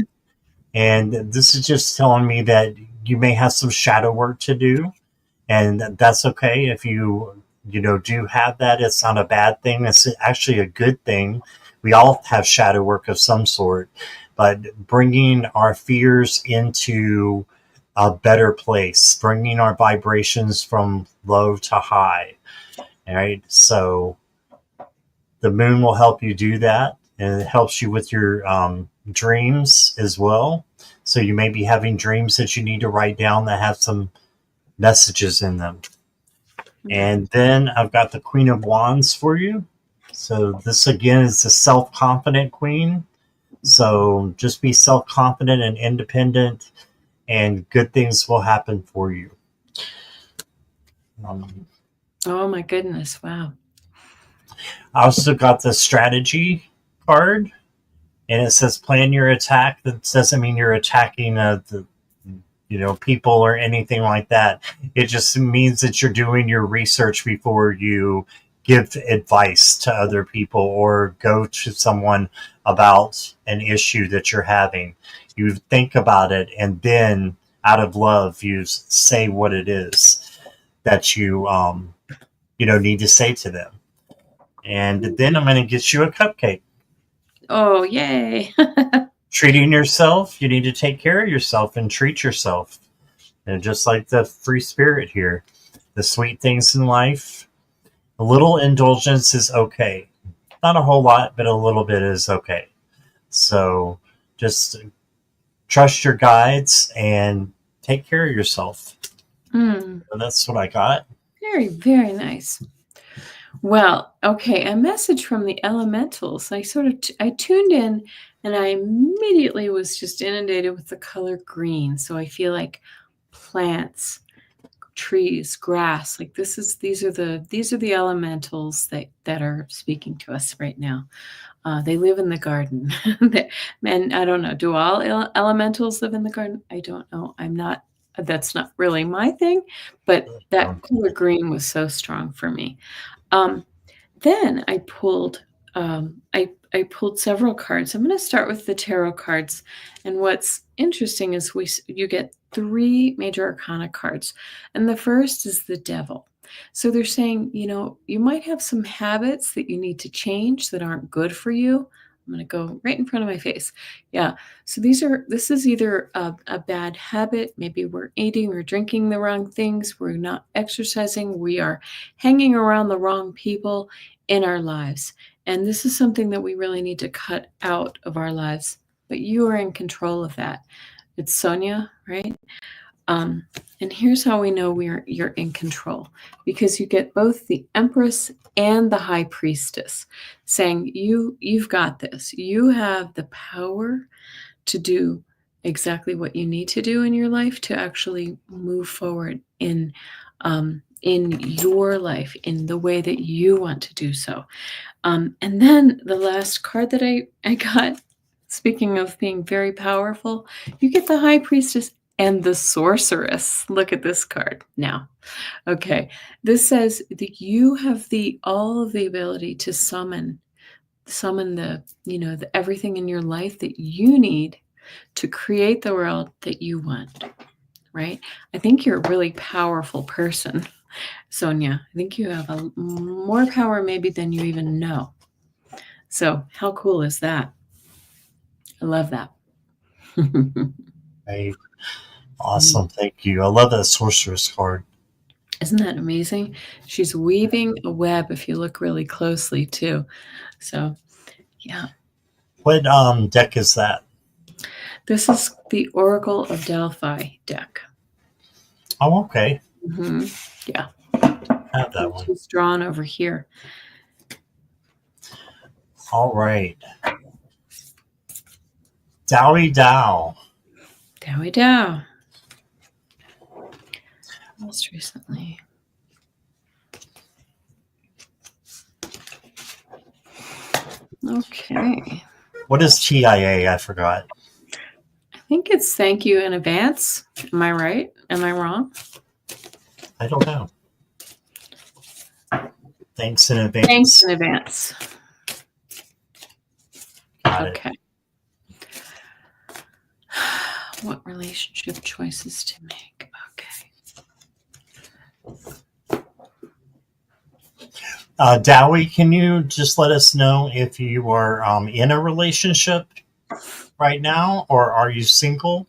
And this is just telling me that you may have some shadow work to do. And that's okay if you do have that. It's not a bad thing. It's actually a good thing. We all have shadow work of some sort. But bringing our fears into a better place, bringing our vibrations from low to high. All right. So the moon will help you do that. And it helps you with your dreams as well. So you may be having dreams that you need to write down that have some messages in them. And then I've got the Queen of Wands for you. So this again is the self-confident queen. So just be self-confident and independent, and good things will happen for you. Oh my goodness. Wow. I also got the strategy card, and it says plan your attack. That doesn't mean you're attacking people or anything like that. It just means that you're doing your research before you give advice to other people or go to someone about an issue that you're having. You think about it, and then out of love, you say what it is that you need to say to them. And then I'm going to get you a cupcake. Oh, yay. Treating yourself, you need to take care of yourself and treat yourself. And just like the free spirit here, the sweet things in life, a little indulgence is okay. Not a whole lot, but a little bit is okay. So just trust your guides and take care of yourself. Mm. So that's what I got. Very, very nice. Well, okay, a message from the elementals. I tuned in and I immediately was just inundated with the color green. So I feel like plants, trees, grass, like these are the elementals that are speaking to us right now. They live in the garden. And I don't know, do all elementals live in the garden? I don't know. That's not really my thing, but that color green was so strong for me. Then I pulled I pulled several cards. I'm going to start with the tarot cards, and what's interesting is you get 3 major arcana cards, and the first is the devil. So they're saying, you might have some habits that you need to change that aren't good for you. I'm going to go right in front of my face. Yeah. So this is either a bad habit. Maybe we're eating or drinking the wrong things. We're not exercising. We are hanging around the wrong people in our lives. And this is something that we really need to cut out of our lives. But you are in control of that. It's Sonia, right? And here's how we know you're in control, because you get both the Empress and the High Priestess saying you've got this. You have the power to do exactly what you need to do in your life to actually move forward in your life in the way that you want to do so. And then the last card that I got, speaking of being very powerful, you get the High Priestess and the Sorceress. Look at this card now. Okay, this says that you have all of the ability to summon the everything in your life that you need to create the world that you want. Right? I think you're a really powerful person, Sonia. I think you have more power maybe than you even know. So how cool is that? I love that. Hey, awesome. Thank you. I love that sorceress card. Isn't that amazing? She's weaving a web if you look really closely too. So yeah. What deck is that? This is the Oracle of Delphi deck. Oh, okay. Mm-hmm. Yeah. I have that one. She's drawn over here. All right. Dowie Dow. Dowie Dow. Most recently. Okay. What is TIA? I forgot. I think it's thank you in advance. Am I right? Am I wrong? I don't know. Thanks in advance. Thanks in advance. Got okay. What relationship choices to make? Okay. Dowie, can you just let us know if you are in a relationship right now, or are you single?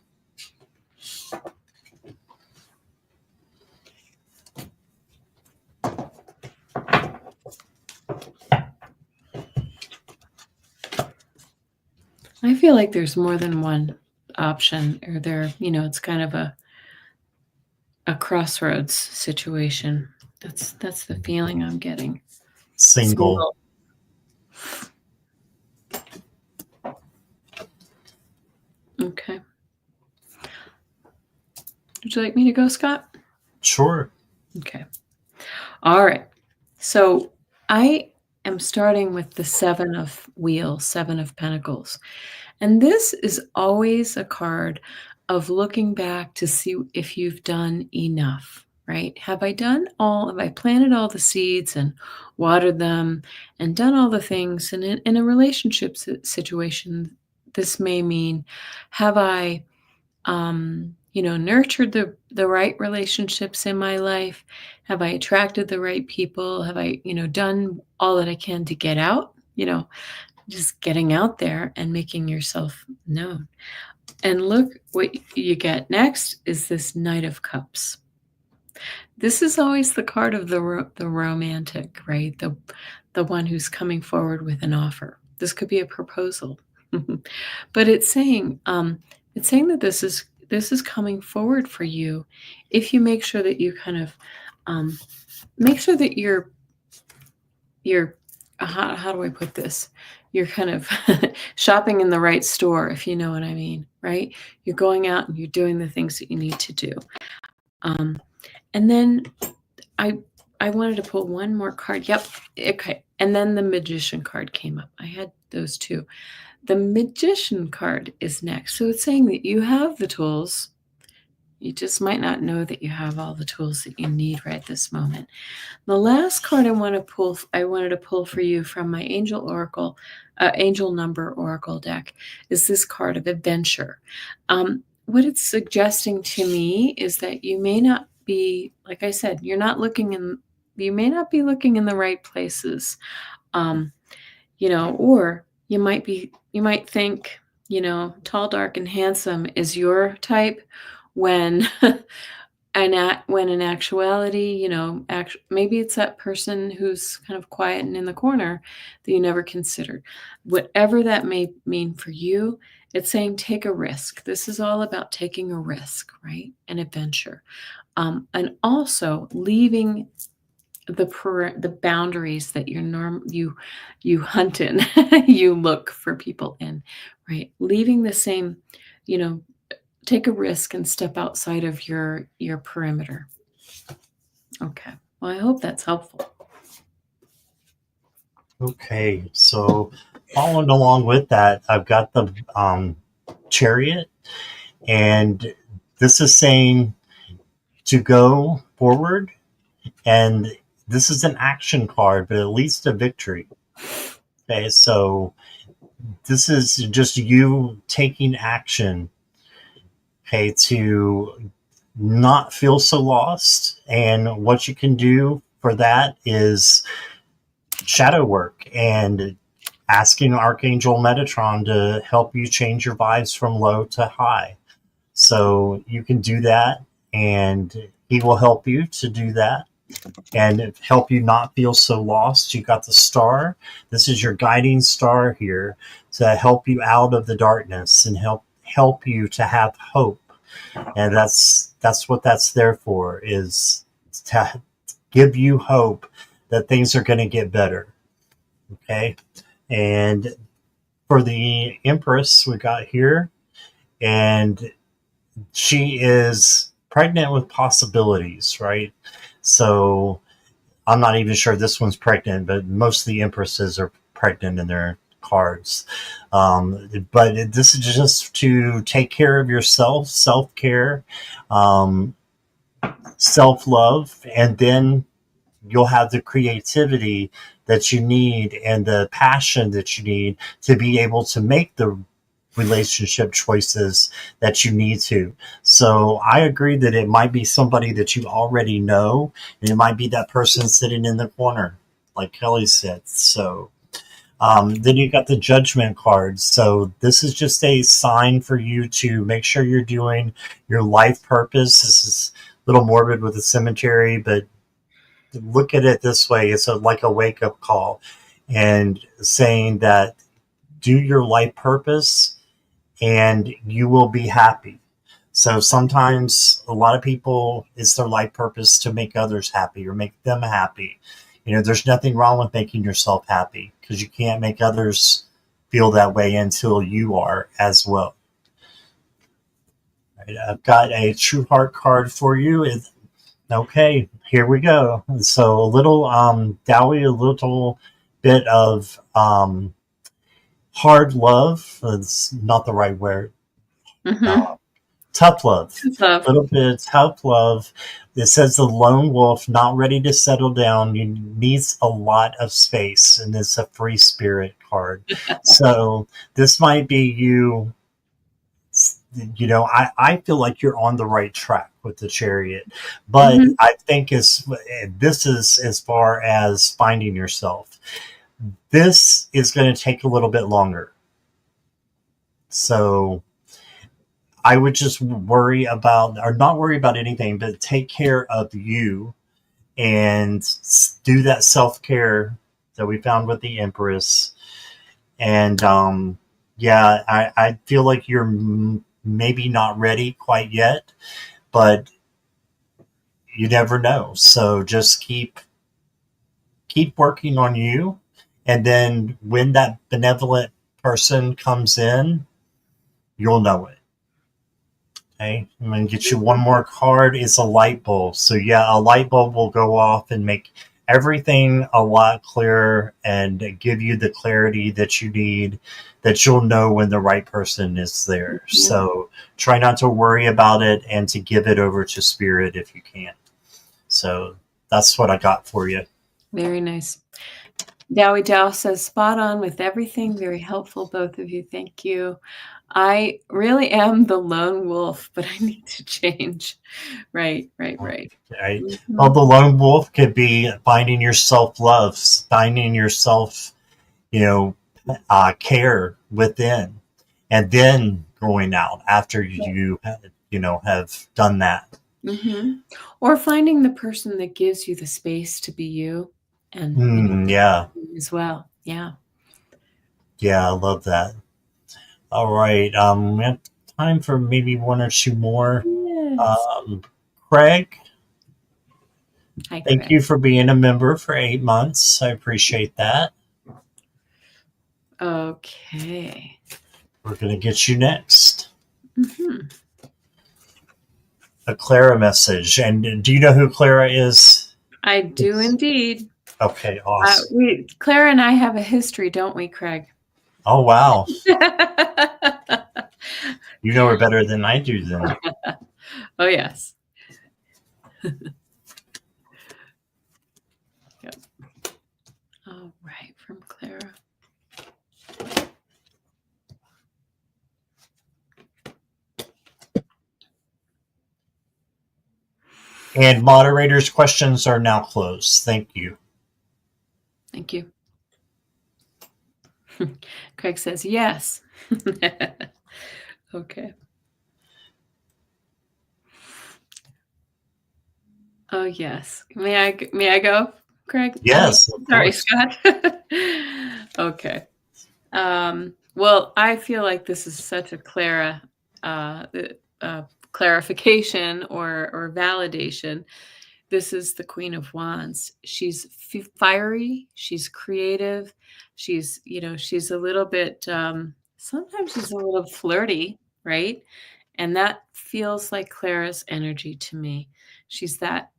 I feel like there's more than one option, or it's kind of a crossroads situation. That's the feeling I'm getting. Single. Okay. Would you like me to go, Scott? Sure. Okay. All right. So I am starting with the 7 of Wheels, 7 of Pentacles. And this is always a card of looking back to see if you've done enough, right? Have I planted all the seeds and watered them and done all the things? And in a relationship situation, this may mean, have I, nurtured the right relationships in my life? Have I attracted the right people? Have I, done all that I can to get out? Just getting out there and making yourself known. And look what you get next is this Knight of Cups. This is always the card of the romantic, right? The one who's coming forward with an offer. This could be a proposal, but it's saying that this is coming forward for you if you make sure that you kind of make sure that you're how do I put this? You're kind of shopping in the right store, if you know what I mean, right? You're going out and you're doing the things that you need to do. And then I wanted to pull one more card. Yep. Okay. And then the Magician card came up. I had those two. The Magician card is next. So it's saying that you have the tools. You just might not know that you have all the tools that you need right this moment. The last card I wanted to pull for you from my Angel Number Oracle deck is this card of Adventure. What it's suggesting to me is that you may not be, like I said, you may not be looking in the right places, or you might think, tall, dark, and handsome is your type, when in actuality, maybe it's that person who's kind of quiet and in the corner that you never considered. Whatever that may mean for you, it's saying take a risk. This is all about taking a risk, right? An adventure. And also leaving the boundaries that you hunt in, you look for people in, right? Leaving the same, take a risk and step outside of your perimeter. Okay. Well, I hope that's helpful. Okay, so following along with that, I've got the Chariot, and this is saying to go forward, and this is an action card, but it leads to victory. Okay, so this is just you taking action, okay, to not feel so lost. And what you can do for that is shadow work and asking Archangel Metatron to help you change your vibes from low to high. So you can do that, and he will help you to do that and help you not feel so lost. You got the star. This is your guiding star here to help you out of the darkness and help you to have hope. And that's what that's there for, is to give you hope that things are going to get better. Okay. And for the Empress we got here, and she is pregnant with possibilities, right? So I'm not even sure this one's pregnant, but most of the Empresses are pregnant in their cards. But this is just to take care of yourself, self-care, self-love, and then you'll have the creativity that you need and the passion that you need to be able to make the relationship choices that you need to. So I agree that it might be somebody that you already know, and it might be that person sitting in the corner, like Kelly said. So then you got the Judgment cards. So this is just a sign for you to make sure you're doing your life purpose. This is a little morbid with the cemetery, but look at it this way. It's like a wake-up call, and saying that do your life purpose and you will be happy. So sometimes a lot of people, it's their life purpose to make others happy or make them happy. There's nothing wrong with making yourself happy, because you can't make others feel that way until you are as well. Right, I've got a True Heart card for you. Okay, here we go. So a little Dowie, a little bit of hard love. It's not the right word. Mm-hmm. Tough love. Love. A little bit of tough love. It says the lone wolf, not ready to settle down. You needs a lot of space, and it's a free spirit card. So this might be you. I feel like you're on the right track with the chariot, but Mhm. I think this is as far as finding yourself. This is going to take a little bit longer. So I would just worry about, or not worry about anything, but take care of you and do that self care that we found with the Empress. And yeah, I feel like you're maybe not ready quite yet, but you never know. So just keep working on you, and then when that benevolent person comes in, you'll know it. Okay, I'm gonna get you one more card. It's a light bulb. So yeah, a light bulb will go off and make everything a lot clearer and give you the clarity that you need, that you'll know when the right person is there. Yeah. So try not to worry about it and to give it over to spirit if you can. So that's what I got for you. Very nice. Dowie Dow says, spot on with everything. Very helpful, both of you. Thank you. I really am the lone wolf, but I need to change. Right, right, right. Right? Well, Mhm. the lone wolf could be finding your self love, finding yourself, you know, care within, and then going out after have done that. Mhm. Or finding the person that gives you the space to be you and, Yeah, as well. Yeah. yeah, I love that. All right, we have time for maybe one or two more. Yes. Um, Craig, Hi, thank Craig. you for being a member for 8 months. I appreciate that. Okay. We're gonna get you next. Mhm. A Clara message. And do you know who Clara is? I do indeed. Okay, awesome. Clara and I have a history, don't we, Craig? Oh, wow. You know her better than I do then. Oh, yes. Yep. All right, from Clara. And moderators' questions are now closed. Thank you. Thank you. Craig says yes. Okay. Oh, yes. May I go, Craig? Yes, of Sorry, course. Scott. Okay. Well, I feel like this is such a uh, uh, clarification or validation. This is the Queen of Wands. She's fiery. She's creative. She's a little bit. Sometimes she's a little flirty, right? And that feels like Clara's energy to me. She's that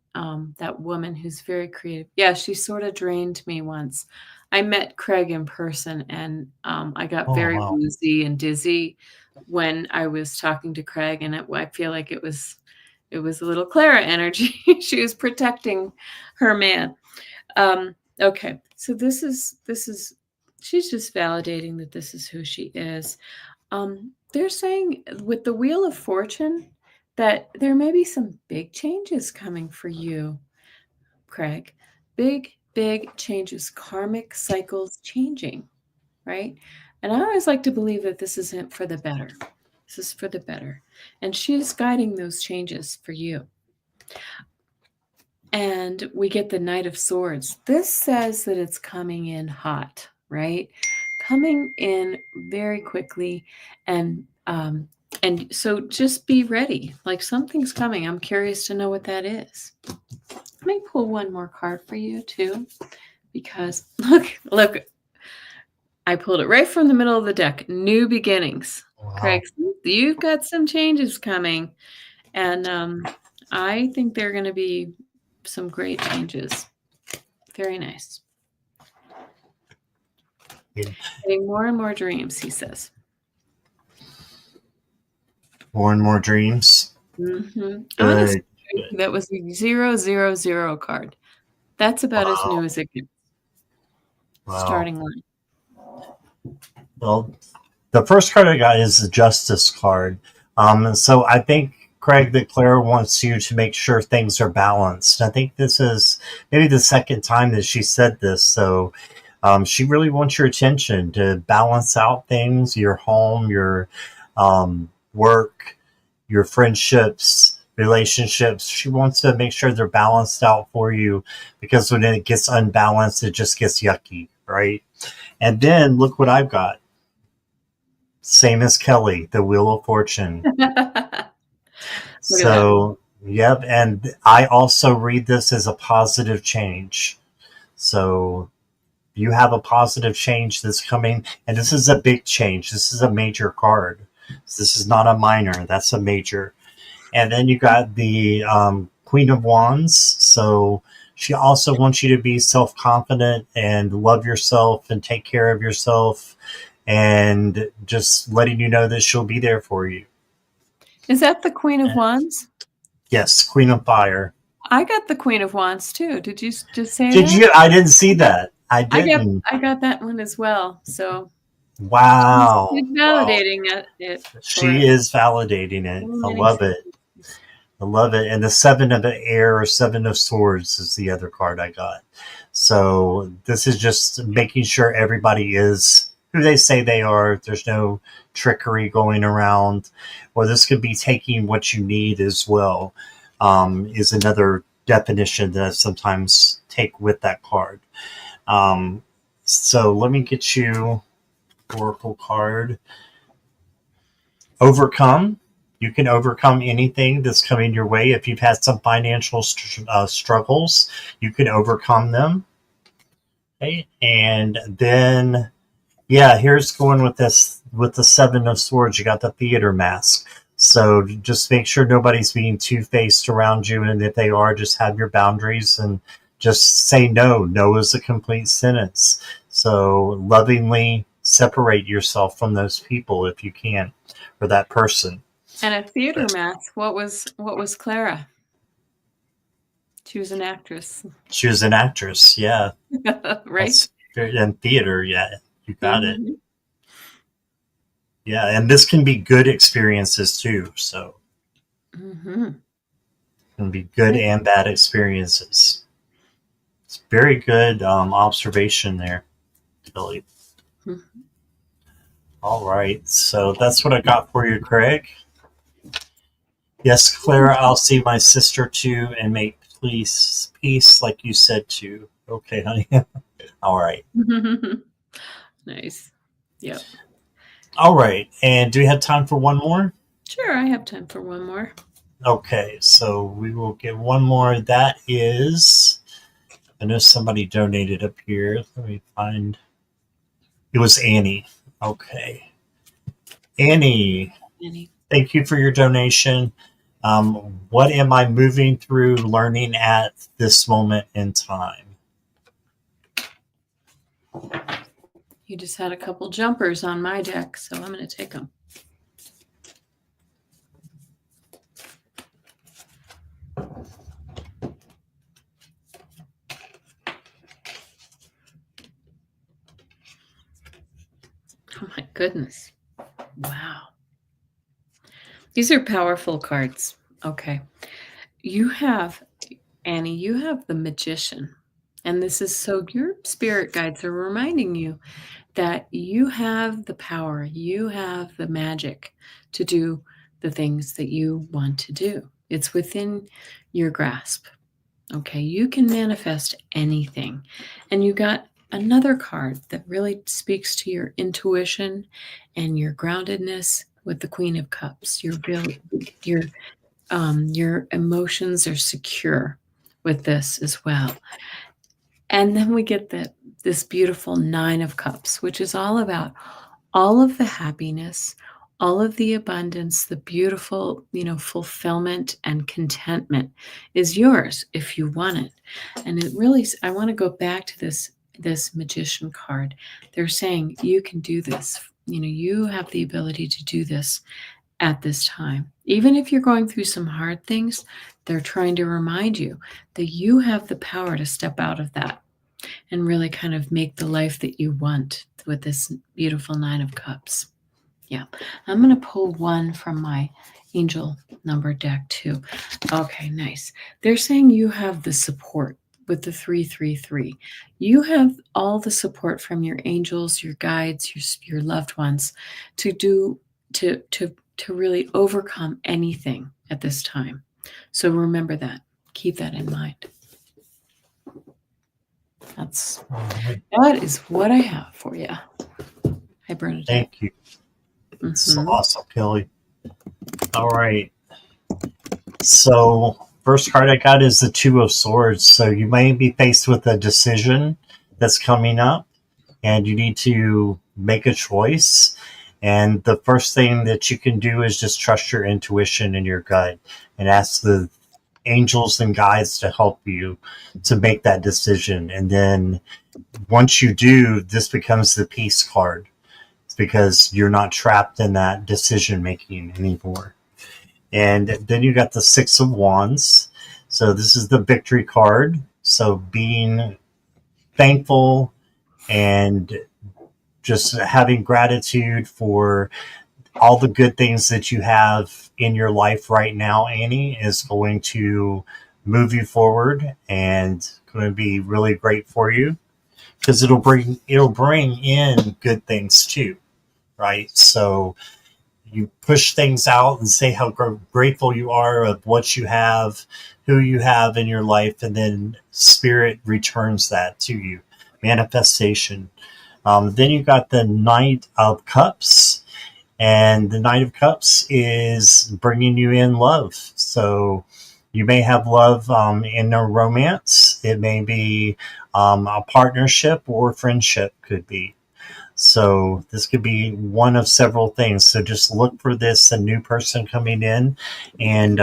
woman who's very creative. Yeah, she sort of drained me once. I met Craig in person, and I got Oh, very wow. woozy and dizzy when I was talking to Craig, and I feel like it was a little Clara energy. She was protecting her man. Okay, so this is she's just validating that this is who she is. They're saying with the Wheel of Fortune that there may be some big changes coming for you, Craig. Big changes, karmic cycles changing, right? And I always like to believe that this isn't for the better. This is for the better. And she's guiding those changes for you. And we get the Knight of Swords. This says that it's coming in hot, right? Coming in very quickly, and so just be ready. Like something's coming. I'm curious to know what that is. Let me pull one more card for you too, because look, I pulled it right from the middle of the deck. New beginnings. Wow. Craig, you've got some changes coming, and I think they're going to be some great changes. Very nice. Getting more and more dreams, he says. More and more dreams. I want to say Good. Good. that was the 000 card. That's about as new Wow. as it gets. Wow. Starting line. Well, the first card I got is the Justice card. So I think, Craig, that Clara wants you to make sure things are balanced. I think this is maybe the second time that she said this. So she really wants your attention to balance out things, your home, your work, your friendships, relationships. She wants to make sure they're balanced out for you, because when it gets unbalanced, it just gets yucky, right? And then look what I've got. Same as Kelly, the Wheel of Fortune. Look at that. So, yep. And I also read this as a positive change. So, you have a positive change that's coming, and this is a big change. This is a major card. This is not a minor, that's a major. And then you got the Queen of Wands. So, she also wants you to be self confident and love yourself and take care of yourself, and just letting you know that she'll be there for you. Is that the Queen of Wands? Yes, Queen of Fire. I got the Queen of Wands too. Did you just say Did that? you? I didn't see that. I I got didn't. I got that one as well. So Wow. she's Wow. validating it for She is validating so it. I many love it. things. I love it. And the Seven of the Air or Seven of Swords is the other card I got. So this is just making sure everybody is who they say they are. There's no trickery going around. Or this could be taking what you need as well, is another definition that I sometimes take with that card. So let me get you Oracle card. Overcome. You can overcome anything that's coming your way. If you've had some financial struggles, you can overcome them. Okay. And then, yeah, here's going with this with the Seven of Swords. You got the theater mask. So just make sure nobody's being two-faced around you, and if they are, just have your boundaries and just say no. No is a complete sentence. So lovingly separate yourself from those people if you can, or that person. And a theater mask. What was Clara? She was an actress. She was an actress, yeah. Right? And theater, yeah. You got it. Mm-hmm. Yeah, and this can be good experiences too. So Mm-hmm. can be good and bad experiences. It's very good observation there, Billy. Mm-hmm. All right, so that's what I got for you, Craig. Yes, Clara, I'll see my sister too and make peace, like you said too. Okay, honey. All right. Nice. Yep. All right, and do we have time for one more? Sure, I have time for one more. Okay, so we will get one more. That is, I know somebody donated up here. Let me find. It was Annie. Okay. Annie, thank you for your donation. What am I moving through, learning at this moment in time? You just had a couple jumpers on my deck, so I'm going to take them. Oh my goodness. Wow. These are powerful cards. Okay. You have, Annie, you have the Magician. And this is so your spirit guides are reminding you that you have the power, you have the magic to do the things that you want to do. It's within your grasp. Okay. You can manifest anything. And you got another card that really speaks to your intuition and your groundedness with the Queen of Cups. Your emotions are secure with this as well. And then we get this beautiful Nine of Cups, which is all about all of the happiness, all of the abundance, the beautiful, fulfillment and contentment is yours if you want it. And it really, I want to go back to this Magician card. They're saying you can do this. You have the ability to do this at this time. Even if you're going through some hard things, they're trying to remind you that you have the power to step out of that and really kind of make the life that you want with this beautiful Nine of Cups. Yeah, I'm going to pull one from my angel number deck too. Okay, nice. They're saying you have the support with the 333. You have all the support from your angels, your guides, your loved ones to do to really overcome anything at this time. So remember that. Keep that in mind. That is what I have for you. Hi, Bernadette. Thank you. It's awesome, Kelly. All right. So first card I got is the Two of Swords. So you may be faced with a decision that's coming up, and you need to make a choice. And the first thing that you can do is just trust your intuition and your gut and ask the angels and guides to help you to make that decision. And then once you do, this becomes the peace card. It's because you're not trapped in that decision making anymore. And then you got the Six of Wands. So this is the victory card. So being thankful and just having gratitude for all the good things that you have in your life right now, Annie, is going to move you forward and going to be really great for you because it'll bring in good things too, right? So you push things out and say how grateful you are of what you have, who you have in your life, and then spirit returns that to you. Manifestation. Then you got the Knight of Cups, and the Knight of Cups is bringing you in love. So you may have love in a romance. It may be a partnership or friendship could be. So this could be one of several things. So just look for this, a new person coming in. And,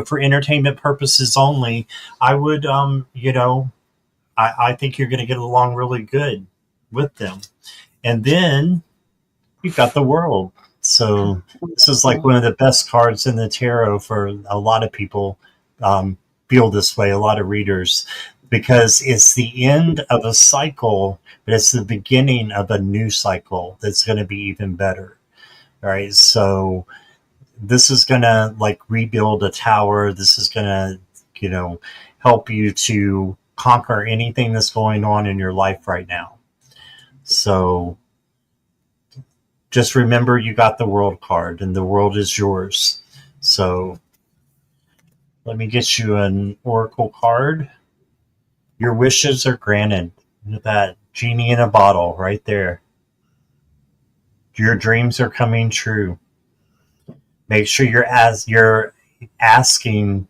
for entertainment purposes only, I would, I think you're going to get along really good with them. And then you've got the World. So this is like one of the best cards in the tarot for a lot of people feel this way, a lot of readers, because it's the end of a cycle, but it's the beginning of a new cycle that's going to be even better. All right. So this is going to like rebuild a tower. This is going to, help you to conquer anything that's going on in your life right now. So just remember you got the World card and the world is yours. So let me get you an oracle card. Your wishes are granted. That genie in a bottle right there. Your dreams are coming true. Make sure you're asking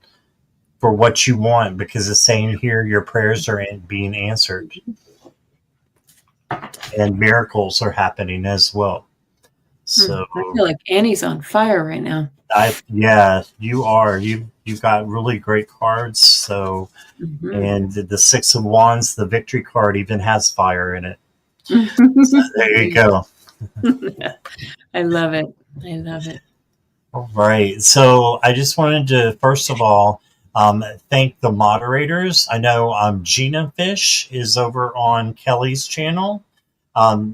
for what you want, because it's saying here your prayers are being answered. And miracles are happening as well. So I feel like Annie's on fire right now. Yeah, you are. You've got really great cards. So, and the Six of Wands, the victory card, even has fire in it. So there you go. I love it. I love it. All right. So I just wanted to first of all thank the moderators. I know Gina Fish is over on Kelly's channel.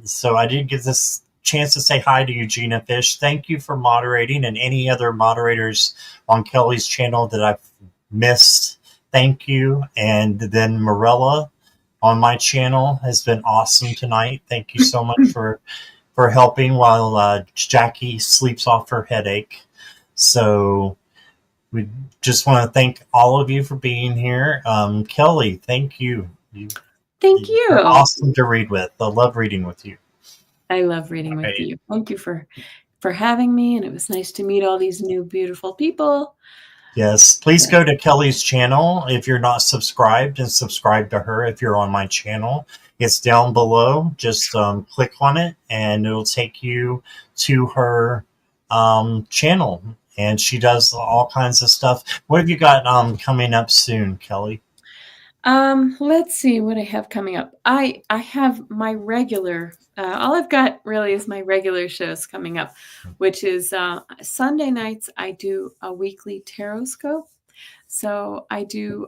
So I didn't get this chance to say hi to you, Gina Fish. Thank you for moderating, and any other moderators on Kelly's channel that I've missed. Thank you. And then Morella on my channel has been awesome tonight. Thank you so much for helping while Jackie sleeps off her headache. So we just want to thank all of you for being here. Kelly, thank you. Thank you. You're awesome to read with. I love reading with you. I love reading with you. Thank you for having me, and it was nice to meet all these new beautiful people. Yes, please go to Kelly's channel if you're not subscribed, and subscribe to her if you're on my channel. It's down below. Just click on it, and it'll take you to her channel. And she does all kinds of stuff. What have you got coming up soon, Kelly? Let's see what I have coming up. I have my regular, all I've got really is my regular shows coming up, which is Sunday nights. I do a weekly tarot scope. So I do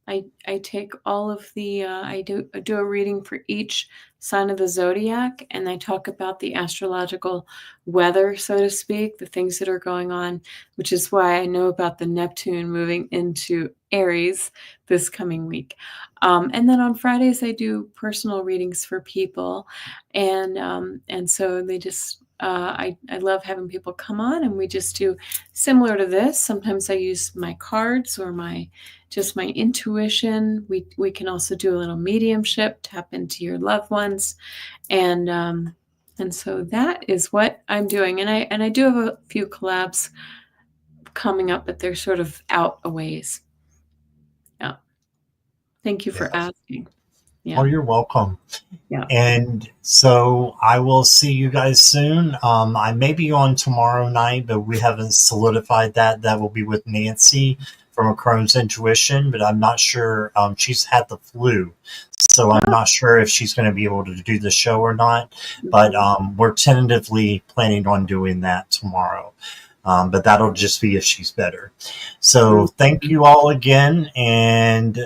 I take all of the I do a reading for each sign of the zodiac, and I talk about the astrological weather, so to speak, the things that are going on, which is why I know about the Neptune moving into Aries this coming week. And then on Fridays I do personal readings for people, and so they just I love having people come on, and we just do similar to this. Sometimes I use my cards or my intuition. We can also do a little mediumship, tap into your loved ones, and so that is what I'm doing. And I do have a few collabs coming up, but they're sort of out a ways. Yeah. Thank you for Yes. asking. Oh, Yeah. you're welcome. Yeah. And so I will see you guys soon. I may be on tomorrow night, but we haven't solidified that. That will be with Nancy from A Crone's Intuition, but I'm not sure. She's had the flu, so I'm not sure if she's going to be able to do the show or not. But we're tentatively planning on doing that tomorrow. But that'll just be if she's better. So thank you all again, and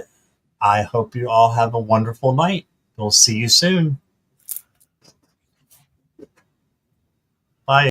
I hope you all have a wonderful night. We'll see you soon.